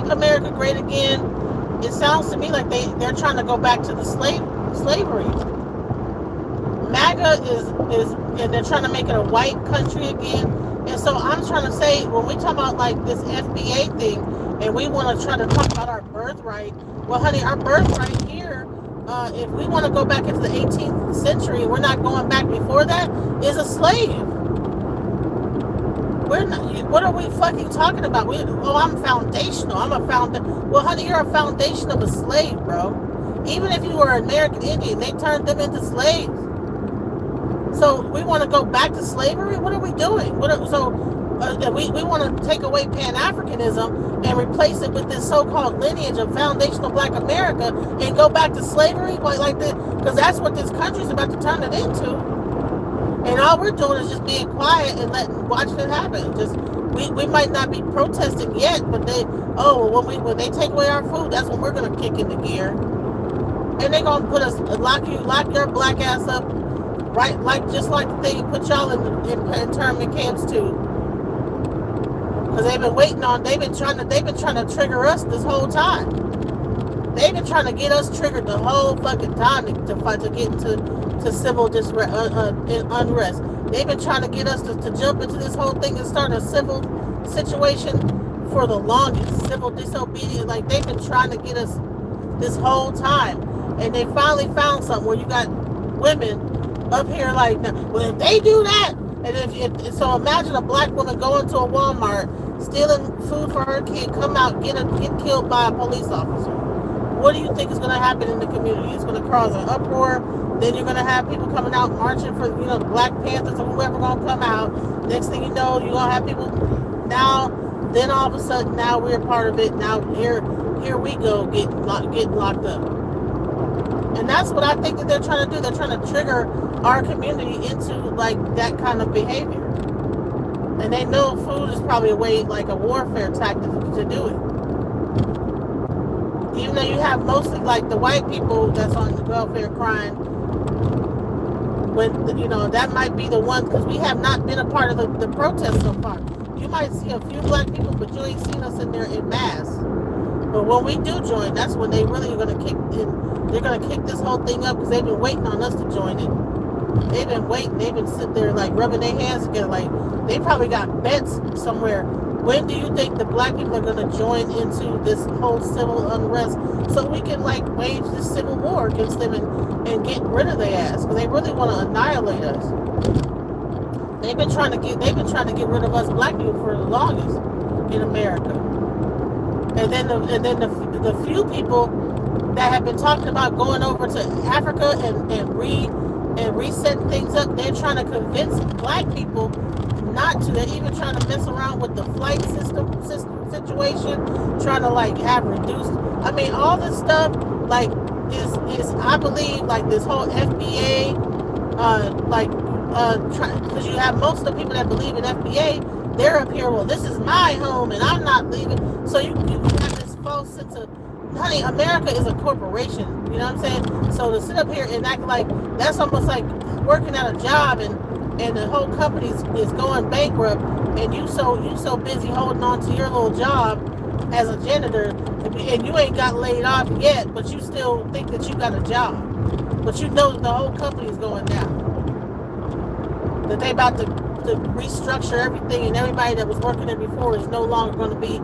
Speaker 1: America great again. It sounds to me like they're trying to go back to the slavery. MAGA is and they're trying to make it a white country again. And so I'm trying to say, when we talk about like this FBA thing, and we want to try to talk about our birthright, well, honey, our birthright here, if we want to go back into the 18th century, we're not going back before that, is a slave. We're not, what are we fucking talking about? I'm foundational. Well, honey, you're a foundation of a slave, bro. Even if you were an American Indian, they turned them into slaves. So we want to go back to slavery? What are we doing? We want to take away Pan-Africanism and replace it with this so-called lineage of foundational Black America and go back to slavery like that, because that's what this country's about to turn it into. And all we're doing is just being quiet and watching it happen. Just we might not be protesting yet, but when they take away our food, that's when we're gonna kick into gear. And they're gonna put us lock your black ass up, right? Just like the thing put y'all in internment camps too. Because they've been trying to trigger us this whole time. They've been trying to get us triggered the whole fucking time to get into civil unrest. They've been trying to get us to jump into this whole thing and start a civil situation for the longest. Civil disobedience, like they've been trying to get us this whole time. And they finally found something where you got women up here like, well, if they do that, and so imagine a black woman going to a Walmart, stealing food for her kid, come out, get killed by a police officer. What do you think is going to happen in the community? It's going to cause an uproar. Then you're going to have people coming out marching for, the Black Panthers or whoever going to come out. Next thing you know, you're going to have people then all of a sudden, now we're part of it. Now here we go, getting locked up. And that's what I think that they're trying to do. They're trying to trigger our community into like that kind of behavior. And they know food is probably a way, like a warfare tactic to do it. even though you have mostly like the white people that's on the welfare crying, when that might be the one, because we have not been a part of the protest so far. You might see a few black people, but you ain't seen us in there in mass. But when we do join, that's when they really are going to kick in. They're going to kick this whole thing up because they've been waiting on us to join it. They've been waiting. They've been sitting there like rubbing their hands together. Like they probably got bets somewhere. When do you think the black people are going to join into this whole civil unrest so we can like wage this civil war against them and get rid of their ass? Because they really want to annihilate us. They've been trying to get rid of us black people for the longest in America. And then the few people that have been talking about going over to Africa and resetting things up, they're trying to convince black people not to. They're even trying to mess around with the flight system situation, trying to like have reduced. I mean, all this stuff like is I believe like this whole FBA because you have most of the people that believe in FBA, they're up here, well, this is my home and I'm not leaving. So you have this false sense of, honey, America is a corporation. You know what I'm saying? So to sit up here and act like that's almost like working at a job and the whole company is going bankrupt and you so busy holding on to your little job as a janitor and you ain't got laid off yet, but you still think that you got a job. But you know that the whole company is going down. That they about to restructure everything and everybody that was working there before is no longer going to be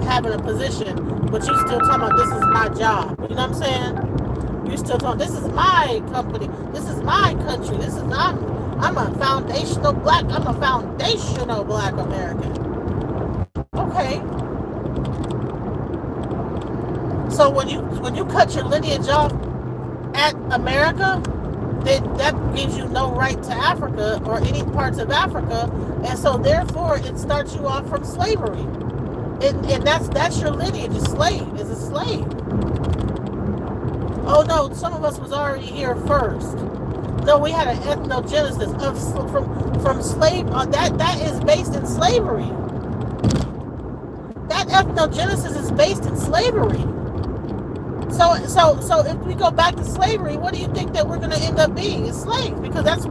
Speaker 1: having a position, but you still talking about this is my job. You know what I'm saying? You still talking, this is my company, this is my country, I'm a foundational black American. Okay. So when you cut your lineage off at America, that gives you no right to Africa or any parts of Africa, and so therefore it starts you off from slavery, and that's your lineage. Is a slave. Oh no, some of us was already here first. No, we had an ethnogenesis from slave. That is based in slavery. That ethnogenesis is based in slavery. So if we go back to slavery, what do you think that we're going to end up being? It's slaves, because that's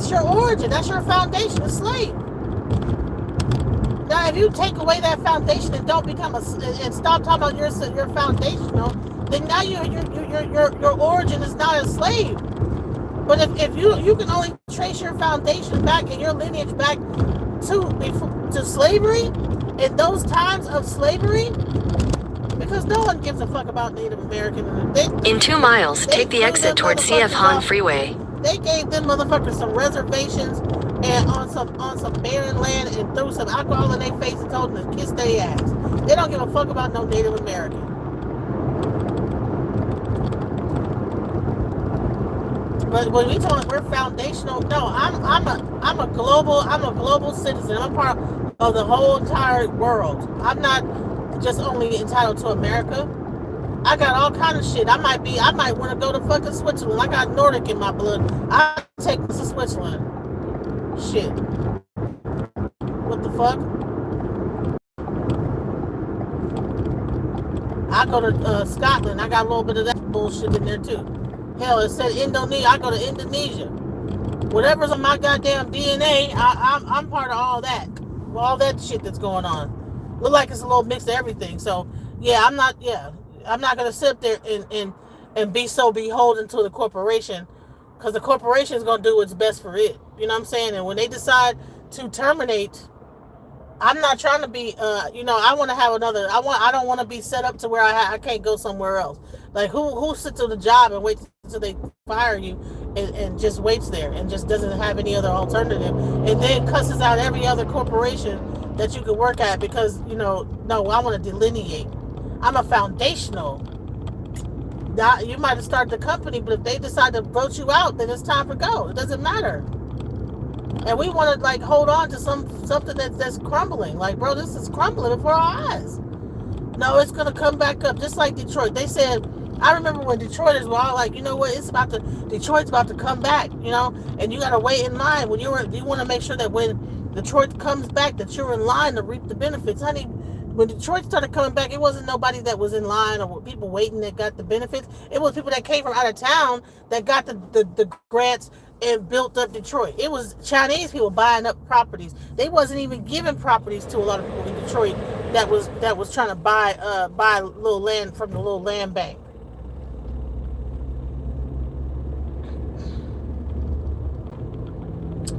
Speaker 1: your origin, that's your foundation, is slave. Now, if you take away that foundation and don't become and stop talking about your foundational, then now your origin is not a slave. But if you can only trace your foundation back and your lineage back to slavery, in those times of slavery. Because no one gives a fuck about Native American.
Speaker 3: In 2 miles, take the exit towards CF Han Freeway.
Speaker 1: They gave them motherfuckers some reservations and on some barren land and threw some alcohol in their face and told them to kiss their ass. They don't give a fuck about no Native American. But when we told them we're foundational, no, I'm a global citizen. I'm part of the whole entire world. I'm not just only entitled to America. I got all kind of shit. I might want to go to fucking Switzerland. I got Nordic in my blood. I'll take this to Switzerland. Shit. What the fuck? I go to Scotland. I got a little bit of that bullshit in there too. Hell, it said Indonesia. I go to Indonesia. Whatever's on my goddamn DNA, I'm part of all that. All that shit that's going on. Look like it's a little mix of everything. So yeah, I'm not gonna sit there and be so beholden to the corporation, because the corporation is gonna do what's best for it. You know what I'm saying? And when they decide to terminate, I'm not trying to be I want to have another. I don't want to be set up to where I can't go somewhere else. Like who sits on the job and waits until they fire you and just waits there and just doesn't have any other alternative, and then cusses out every other corporation that you could work at because, no, I want to delineate. I'm a foundational. You might have started the company, but if they decide to vote you out, then it's time to go. It doesn't matter. And we want to, like, hold on to something that's crumbling. Like, bro, this is crumbling before our eyes. No, it's going to come back up, just like Detroit. They said, I remember when Detroiters were all like, you know what, Detroit's about to come back, and you got to wait in line. You want to make sure that when Detroit comes back, that you're in line to reap the benefits. Honey, When Detroit started coming back, it wasn't nobody that was in line or people waiting that got the benefits. It was people that came from out of town that got the grants and built up Detroit. It was Chinese people buying up properties. They wasn't even giving properties to a lot of people in Detroit that was trying to buy a little land from the little land bank.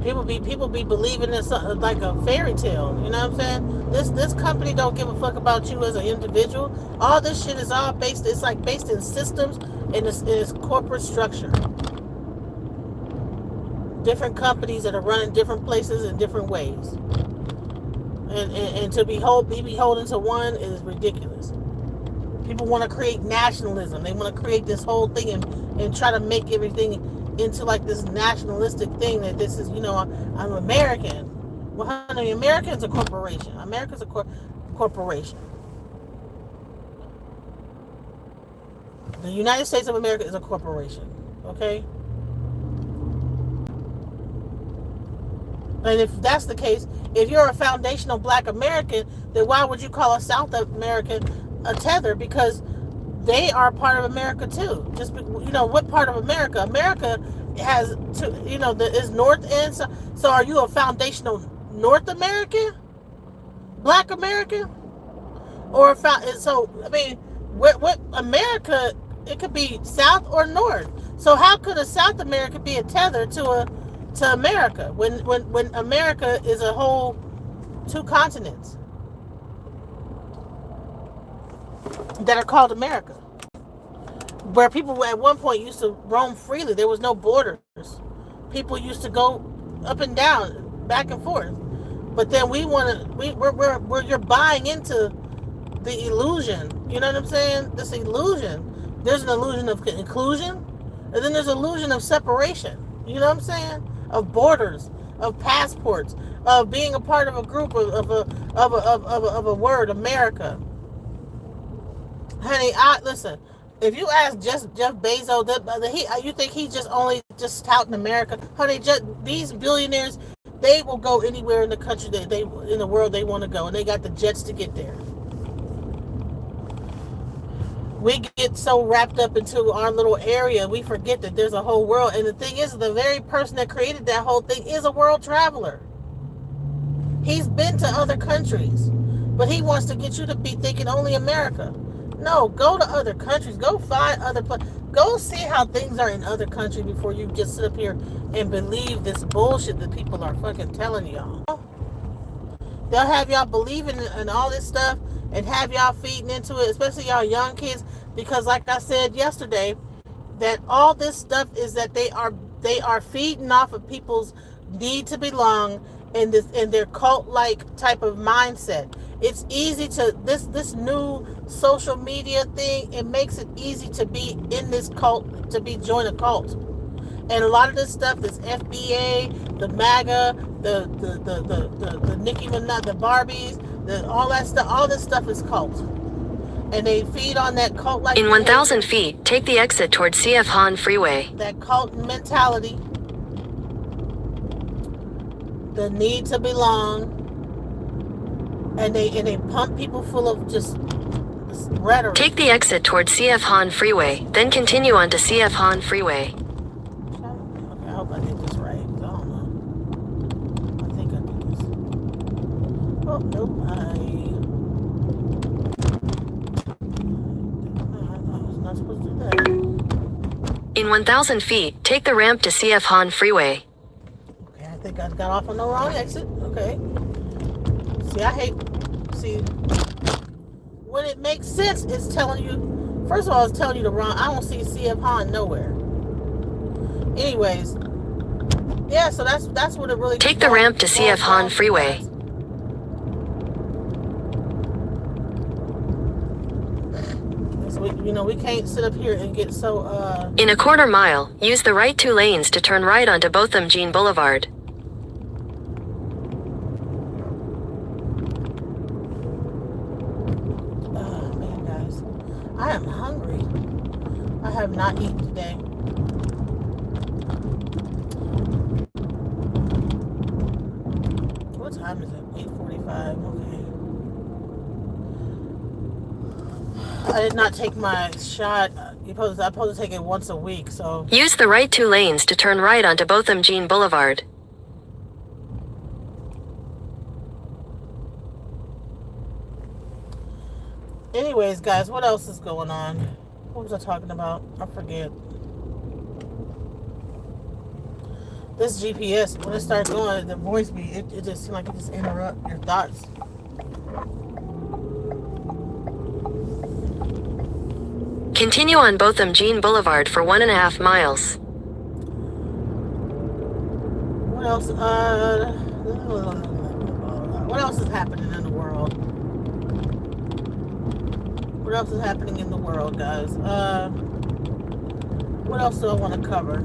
Speaker 1: People be believing in something like a fairy tale. You know what I'm saying? This company don't give a fuck about you as an individual. All this shit is all based. It's like based in systems and it's corporate structure. Different companies that are running different places in different ways. And to be beholden to one is ridiculous. People want to create nationalism. They want to create this whole thing and try to make everything into like this nationalistic thing that this is, I'm American. Well, honey, America's a corporation. America's a corporation. The United States of America is a corporation. Okay? And if that's the case, if you're a foundational black American, then why would you call a South American a tether? Because they are part of America too. Just what part of America? America has two. Is North and South. So are you a foundational North American, Black American, or so? I mean, what America? It could be South or North. So how could a South America be a tether to America when America is a whole two continents that are called America, where people at one point used to roam freely. There was no borders. People used to go up and down, back and forth. But then you're buying into the illusion. You know what I'm saying? This illusion. There's an illusion of inclusion, and then there's an illusion of separation. You know what I'm saying? Of borders, of passports, of being a part of a group of a word, America. Honey, listen. If you ask Jeff Bezos, you think he just touting America? Honey, these billionaires, they will go anywhere in the country in the world they want to go, and they got the jets to get there. We get so wrapped up into our little area, we forget that there's a whole world. And the thing is, the very person that created that whole thing is a world traveler. He's been to other countries, but he wants to get you to be thinking only America. No, go to other countries. Go find other places. Go see how things are in other countries before you just sit up here and believe this bullshit that people are fucking telling y'all. They'll have y'all believing in all this stuff and have y'all feeding into it, especially y'all young kids, because like I said yesterday, that all this stuff is that they are feeding off of people's need to belong and their cult-like type of mindset. It's easy to this new social media thing. It makes it easy to be in this cult, join a cult, and a lot of this stuff, this FBA, the MAGA, the Nicki Minaj, the Barbies, all that stuff. All this stuff is cult, and they feed on that cult-like.
Speaker 3: In 1,000 feet, take the exit towards CF Han Freeway.
Speaker 1: That cult mentality, the need to belong. And they pump people full of just rhetoric.
Speaker 3: Take the exit towards CF Han Freeway, then continue on to CF Han Freeway.
Speaker 1: Okay, I hope I did this right. I don't know. I think I did this. Oh, nope. I was not supposed to do that.
Speaker 3: In 1,000 feet, take the ramp to CF Han Freeway.
Speaker 1: Okay, I think I got off on the wrong exit. Okay. See, when it makes sense, it's telling you, first of all, it's telling you the wrong, I don't see CF Han nowhere. Anyways, yeah, so that's what it really.
Speaker 3: Take the ramp to CF Han Freeway.
Speaker 1: So we can't sit up here and get so,
Speaker 3: In a quarter mile, use the right 2 lanes to turn right onto Botham Jean Boulevard.
Speaker 1: I am hungry. I have not eaten today. What time is it? 8:45. Okay. I did not take my shot. I'm supposed to take it once a week, so.
Speaker 3: Use the right 2 lanes to turn right onto Botham Jean Boulevard.
Speaker 1: Anyways, guys, what else is going on? What was I talking about? I forget. This GPS, when it starts going, the voice beat, it just seems like it just interrupts your thoughts.
Speaker 3: Continue on Botham Jean Boulevard for 1.5 miles.
Speaker 1: What else? What else is happening in the world? What else is happening in the world, guys? What else do I want to cover?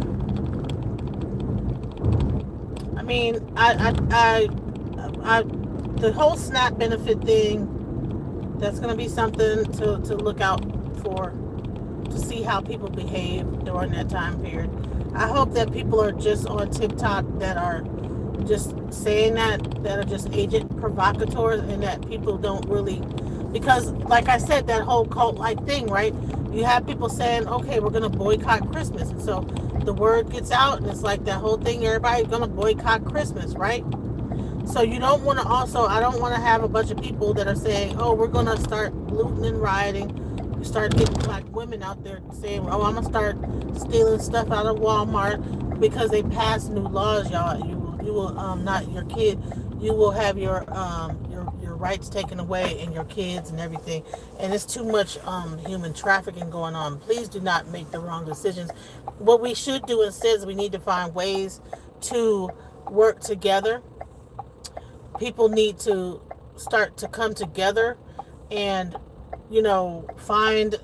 Speaker 1: I mean, the whole SNAP benefit thing, that's going to be something to look out for, to see how people behave during that time period. I hope that people are just on TikTok that are just saying that are just agent provocateurs, and that people don't really, because like I said, that whole cult-like thing, right? You have people saying, okay, we're going to boycott Christmas. And so the word gets out, and it's like that whole thing, everybody's going to boycott Christmas, right? So you don't want to also, I don't want to have a bunch of people that are saying, oh, we're going to start looting and rioting. You start getting black women out there saying, oh, I'm going to start stealing stuff out of Walmart because they passed new laws, y'all. You will not your kid, you will have your rights taken away, and your kids and everything. And it's too much human trafficking going on. Please do not make the wrong decisions. What we should do instead is we need to find ways to work together. People need to start to come together and, you know, find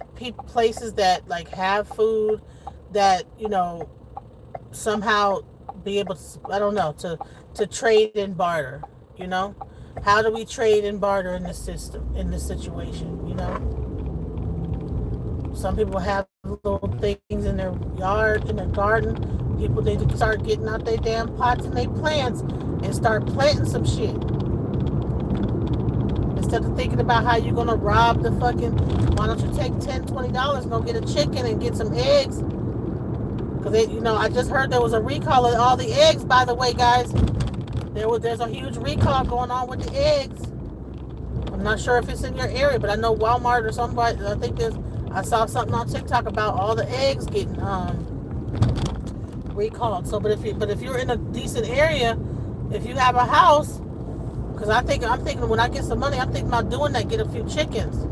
Speaker 1: places that like have food, that, you know, somehow be able to, I don't know, to trade and barter, you know? How do we trade and barter in this system, in this situation, you know? Some people have little things in their yard, in their garden. People need to start getting out their damn pots and their plants and start planting some shit. Instead of thinking about how you're going to rob the fucking, why don't you take $10, $20 and go get a chicken and get some eggs? Because, you know, I just heard there was a recall of all the eggs, by the way, guys. There's a huge recall going on with the eggs. I'm not sure if it's in your area, but I know Walmart or somebody, I saw something on TikTok about all the eggs getting recalled. So, but if you're in a decent area, if you have a house, because I'm thinking when I get some money, I'm thinking about doing that, get a few chickens,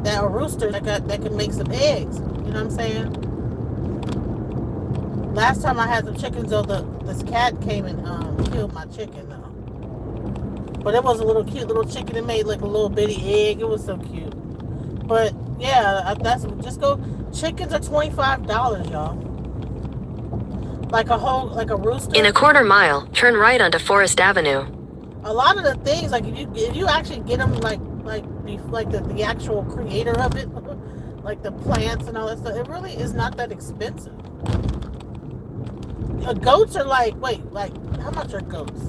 Speaker 1: that are roosters that can make some eggs. You know what I'm saying? Last time I had some chickens, though, this cat came and killed my chicken, though. But it was a little cute little chicken. It made like a little bitty egg. It was so cute. But yeah, chickens are $25, y'all. Like a rooster.
Speaker 3: In a 1/4 mile, turn right onto Forest Avenue.
Speaker 1: A lot of the things, like if you actually get them like the actual creator of it, like the plants and all that stuff, it really is not that expensive. Goats are like how much are goats?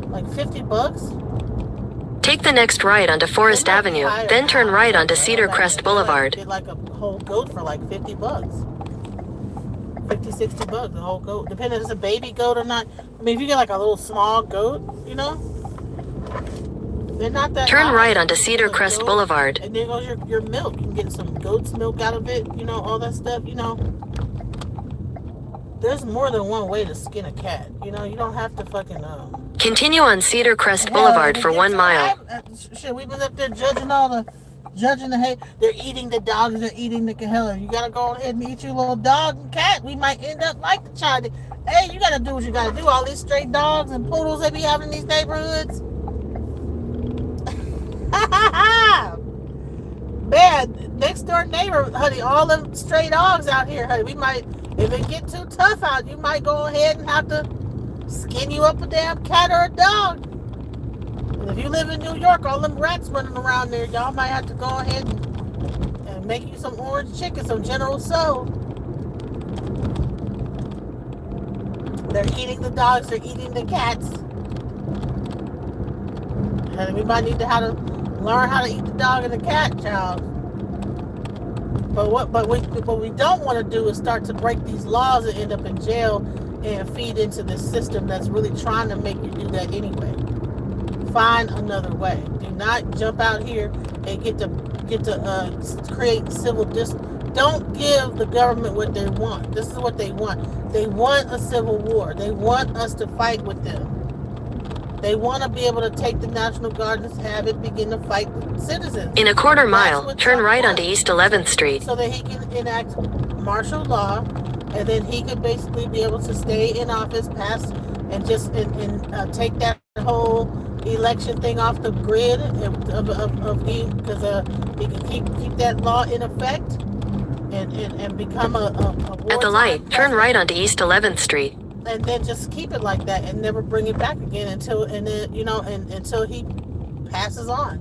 Speaker 1: Like $50?
Speaker 3: Take the next right onto Forest Avenue, then turn right onto Cedar Crest Boulevard.
Speaker 1: Get like a whole goat for like $50. $50-$60, the whole goat. Depending if it's a baby goat or not. I mean, if you get like a little small goat, you know, they're not that
Speaker 3: Turn
Speaker 1: high.
Speaker 3: right onto Cedar Crest Boulevard.
Speaker 1: And there goes your milk. You can get some goat's milk out of it, you know, all that stuff, you know. There's more than one way to skin a cat, you know. You don't have to fucking
Speaker 3: Continue on Cedar Crest Boulevard for 1 mile.
Speaker 1: Shit, we've been up there judging the hate. They're eating the dogs. They're eating the hell. You gotta go ahead and eat your little dog and cat. We might end up like the child. Hey, you gotta do what you gotta do. All these stray dogs and poodles they be having in these neighborhoods. Man, next door neighbor, honey, all them stray dogs out here, honey. We might, if it get too tough out, you might go ahead and have to skin you up a damn cat or a dog. And if you live in New York, all them rats running around there, y'all might have to go ahead and make you some orange chicken, some General Tso. They're eating the dogs, they're eating the cats. And we might need to have to learn how to eat the dog and the cat, child. But what we don't want to do is start to break these laws and end up in jail and feed into this system that's really trying to make you do that anyway. Find another way. Do not jump out here and get to create civil Don't give the government what they want. This is what they want. They want a civil war. They want us to fight with them. They want to be able to take the National Guard and have it begin to fight the citizens.
Speaker 3: In a quarter mile, turn right onto East 11th Street.
Speaker 1: So that he can enact martial law, and then he can basically be able to stay in office, pass, and just take that whole election thing off the grid because he can keep that law in effect and become a
Speaker 3: At the light, turn right onto East 11th Street.
Speaker 1: And then just keep it like that and never bring it back again until he passes on.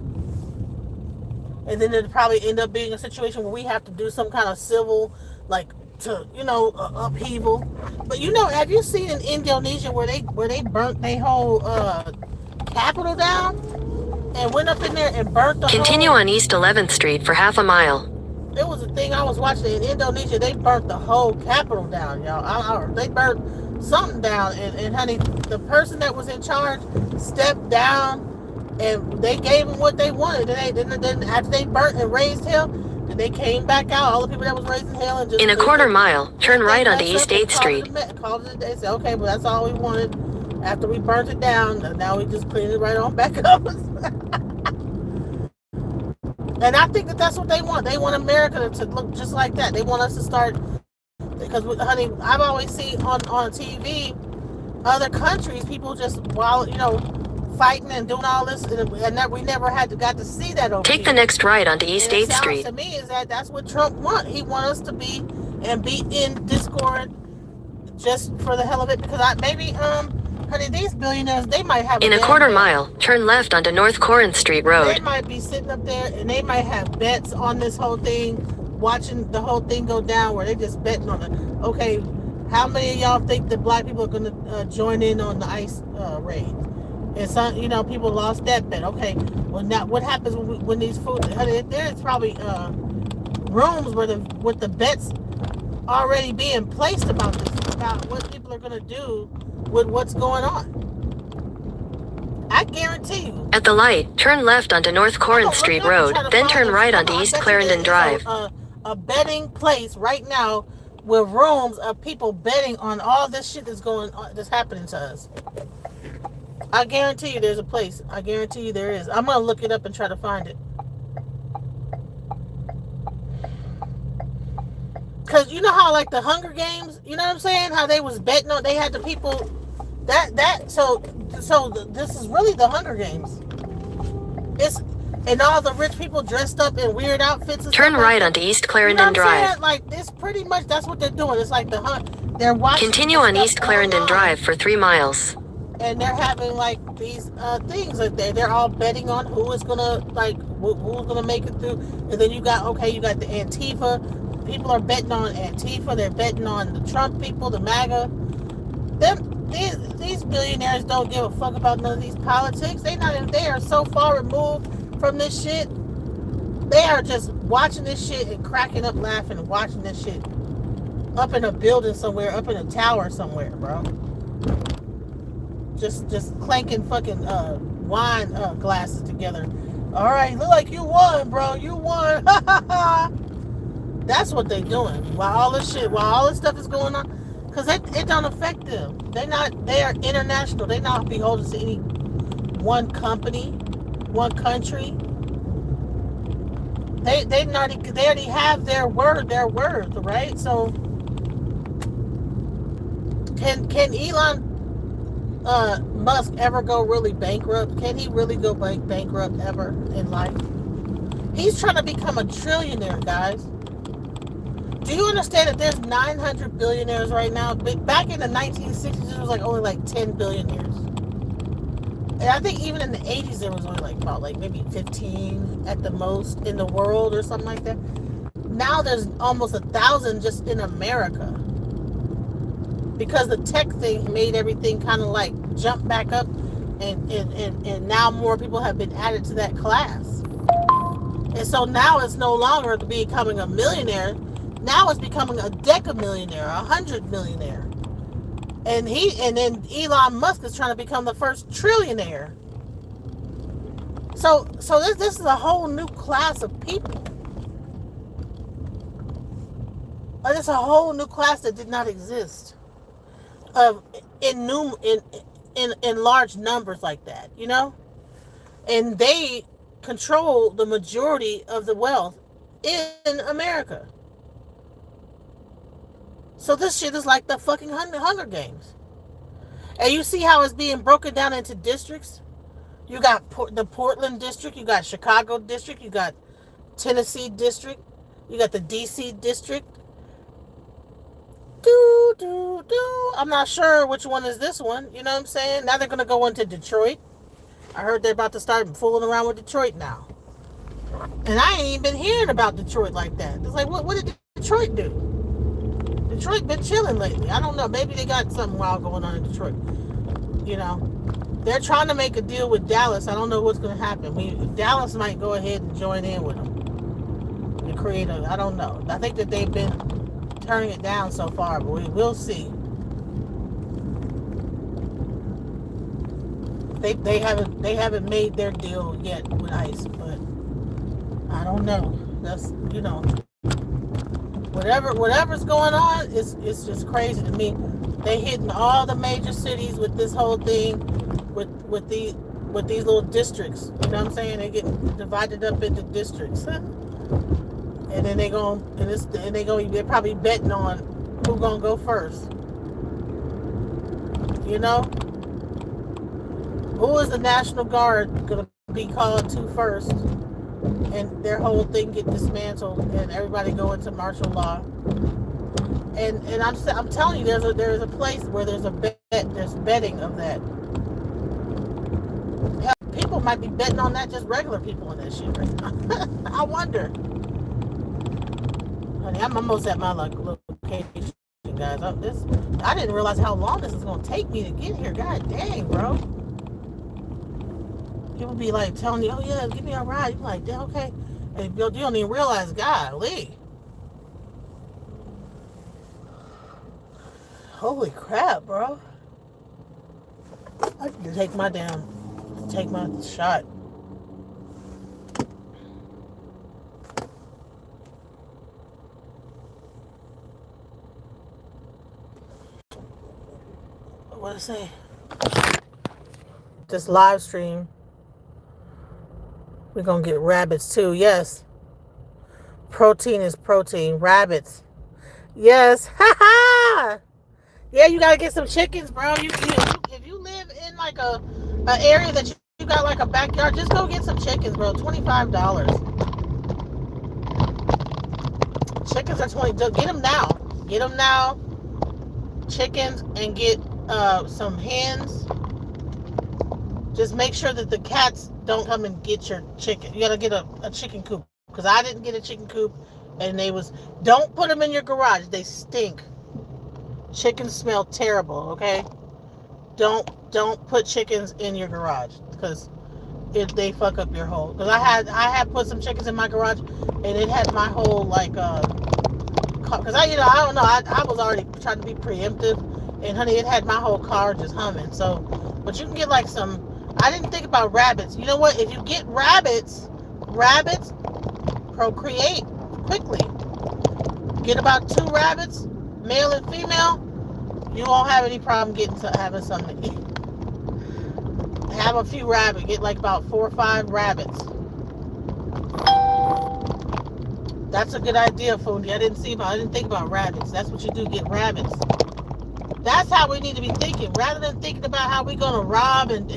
Speaker 1: And then it'll probably end up being a situation where we have to do some kind of civil, upheaval. But have you seen in Indonesia where they burnt their whole capital down and went up in there and burnt the
Speaker 3: Continue on East 11th Street for half a mile.
Speaker 1: There was a thing I was watching in Indonesia. They burnt the whole capital down, y'all. They burnt something down, and honey, the person that was in charge stepped down, and they gave him what they wanted. Then after they burnt and raised hell, then they came back out. All the people that was raising hell and just
Speaker 3: in a quarter mile, turn right onto East 8th Street.
Speaker 1: Called it a day. Said, okay, well that's all we wanted. After we burnt it down, and now we just cleaned it right on back up. And I think that's what they want. They want America to look just like that. They want us to start. Because, honey, I've always seen on TV, other countries, people just, fighting and doing all this, and that we never got to see that over
Speaker 3: Take
Speaker 1: here.
Speaker 3: the next right onto East 8th Street.
Speaker 1: To me, is that's what Trump wants. He wants us to be in discord just for the hell of it. Because honey, these billionaires, they might have
Speaker 3: in a quarter mile, turn left onto North Corinth Street Road.
Speaker 1: They might be sitting up there, and they might have bets on this whole thing, watching the whole thing go down, where they just betting on it. Okay, how many of y'all think that black people are going to join in on the ICE raid? And some, people lost that bet. Okay, well now what happens when these food? There's probably rooms with the bets already being placed about what people are going to do with what's going on. I guarantee you.
Speaker 3: At the light, turn left onto North Corinth Street Road, then turn right onto East Clarendon Drive.
Speaker 1: A betting place right now with rooms of people betting on all this shit that's happening to us. I guarantee you there's a place. I guarantee you there is. I'm going to look it up and try to find it. Because you know how like the Hunger Games, you know what I'm saying? How they was betting on, they had the people, so this is really the Hunger Games. And all the rich people dressed up in weird outfits. And
Speaker 3: turn right onto East Clarendon Drive.
Speaker 1: Saying? Like this, pretty much that's what they're doing. It's like they're watching.
Speaker 3: Continue on East Clarendon Drive for 3 miles.
Speaker 1: And they're having like these things like they're all betting on who is gonna who's gonna make it through. And then you got the Antifa. People are betting on Antifa. They're betting on the Trump people, the MAGA. These billionaires don't give a fuck about none of these politics. They are so far removed from this shit. They are just watching this shit and cracking up laughing and watching this shit up in a building somewhere, up in a tower somewhere, bro. Just clanking fucking wine glasses together. All right, look like you won, bro. You won. That's what they doing. While all this stuff is going on, because it don't affect them. They are international. They not beholden to any one company, one country. They already have their words, right? So can Elon Musk ever go really bankrupt? Can he really go bankrupt ever in life? He's trying to become a trillionaire, guys. Do you understand that there's 900 billionaires right now? But back in the 1960s, there was only 10 billionaires. And I think even in the 80s, there was only about maybe 15 at the most in the world or something like that. Now there's almost 1,000 just in America. Because the tech thing made everything kind of jump back up, and now more people have been added to that class. And so now it's no longer becoming a millionaire. Now it's becoming a decamillionaire, 100-millionaire. And then Elon Musk is trying to become the first trillionaire. So this is a whole new class of people. It's a whole new class that did not exist. In large numbers like that, you know? And they control the majority of the wealth in America. So this shit is like the fucking Hunger Games. And you see how it's being broken down into districts? You got the Portland district, you got Chicago district, you got Tennessee district, you got the DC district. I'm not sure which one is this one, you know what I'm saying? Now they're going to go into Detroit. I heard they're about to start fooling around with Detroit now. And I ain't even been hearing about Detroit like that. It's like, what did Detroit do? Detroit been chilling lately. I don't know. Maybe they got something wild going on in Detroit. You know, they're trying to make a deal with Dallas. I don't know what's going to happen. Dallas might go ahead and join in with them and create I don't know. I think that they've been turning it down so far, but we'll see. They haven't made their deal yet with ICE, but I don't know. That's, you know, whatever's going on, it's just crazy to me. They hitting all the major cities with this whole thing, with these little districts. You know what I'm saying? They get divided up into districts, and then they're probably betting on who's gonna go first. You know, who is the National Guard gonna be called to first? And their whole thing get dismantled, and everybody go into martial law. And I'm telling you, there's a place where there's betting of that. Hell, people might be betting on that, just regular people in that shit right now. I wonder. Honey, I'm almost at my location, guys. I didn't realize how long this is gonna take me to get here. God dang, bro. People be like telling you, oh yeah, give me a ride. You be like, yeah, okay. And you don't even realize, golly. Holy crap, bro. I need to take my shot. What did I say? This live stream. We're going to get rabbits too. Yes. Protein is protein. Rabbits. Yes. Ha ha. Yeah, you got to get some chickens, bro. If you live in like a area that you got like a backyard, just go get some chickens, bro. $25. Chickens are $20. Get them now. Get them now. Chickens, and get some hens. Just make sure that the cats don't come and get your chicken. You gotta get a chicken coop, because I didn't get a chicken coop, and don't put them in your garage. They stink. Chickens smell terrible. Okay, don't put chickens in your garage, because they fuck up your whole. Because I had put some chickens in my garage, and it had my whole because I don't know. I was already trying to be preemptive, and honey, it had my whole car just humming. So, but you can get like some. I didn't think about rabbits. You know what? If you get rabbits procreate quickly. Get about 2 rabbits, male and female. You won't have any problem having something to eat. Have a few rabbits. Get like about 4 or 5 rabbits. That's a good idea, Fundi. I didn't think about rabbits. That's what you do. Get rabbits. That's how we need to be thinking. Rather than thinking about how we're going to rob and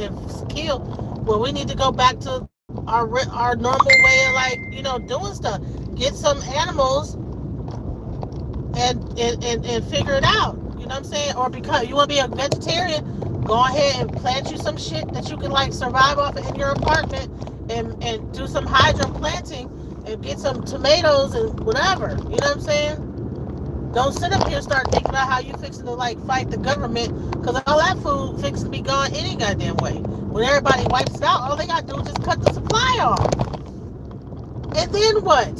Speaker 1: kill, well, we need to go back to our normal way of doing stuff. Get some animals and figure it out. You know what I'm saying? Or because you want to be a vegetarian, go ahead and plant you some shit that you can survive off of in your apartment, and do some hydro planting and get some tomatoes and whatever. You know what I'm saying? Don't sit up here and start thinking about how you fixing to fight the government, because all that food fixing to be gone any goddamn way. When everybody wipes it out, all they gotta do is just cut the supply off. And then what?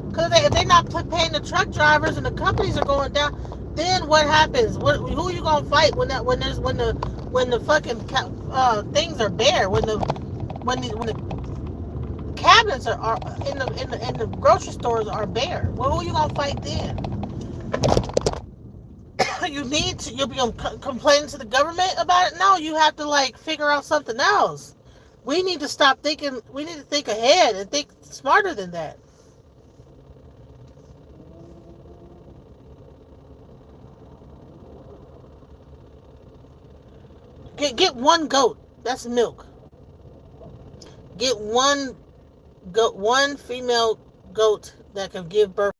Speaker 1: Because if they're not paying the truck drivers and the companies are going down, then what happens? Who are you gonna fight when the fucking things are bare? When the cabinets are in the grocery stores are bare? Well, who are you gonna fight then? You'll be complaining to the government about it? No, you have to like figure out something else. We need to stop thinking. We need to think ahead and think smarter than that. Get one goat. That's milk. Get one female goat that can give birth.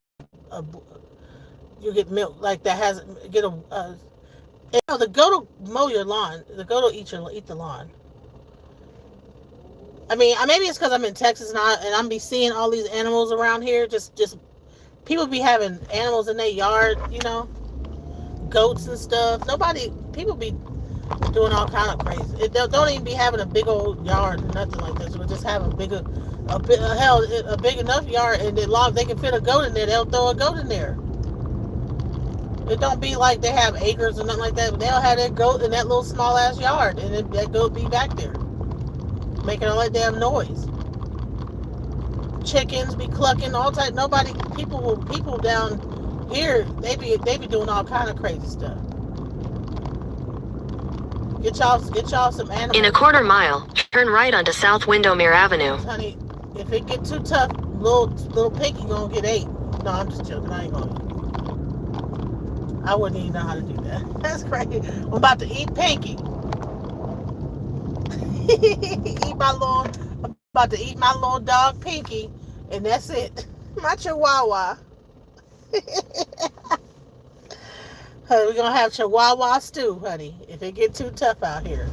Speaker 1: You get milk like that has get a. The goat will mow your lawn. The goat will eat the lawn. I mean, maybe it's because I'm in Texas and I'm be seeing all these animals around here. Just people be having animals in their yard, goats and stuff. People be doing all kind of crazy. Don't even be having a big old yard or nothing like this. But just have a big enough yard, and as long as they can fit a goat in there, they'll throw a goat in there. It don't be like they have acres or nothing like that. But they'll have that goat in that little small ass yard, and that goat be back there making all that damn noise. Chickens be clucking all type. People down here, they be doing all kind of crazy stuff. Get y'all some animals.
Speaker 3: In a quarter mile, turn right onto South Windermere Avenue.
Speaker 1: Honey, if it get too tough, little piggy gonna get ate. No, I'm just joking. I ain't gonna. I wouldn't even know how to do that. That's crazy. I'm about to eat Pinky. I'm about to eat my little dog Pinky, and that's it. My Chihuahua. Honey, we're gonna have Chihuahua stew, honey, if it get too tough out here.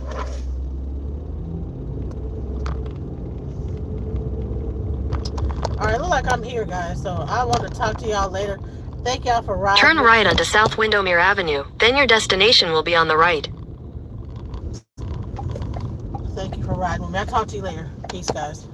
Speaker 1: Alright, look like I'm here, guys, so I want to talk to y'all later. Thank y'all for riding.
Speaker 3: Turn right onto South Windermere Avenue, then your destination will be on the right.
Speaker 1: Thank you for riding with me. I'll talk to you later. Peace, guys.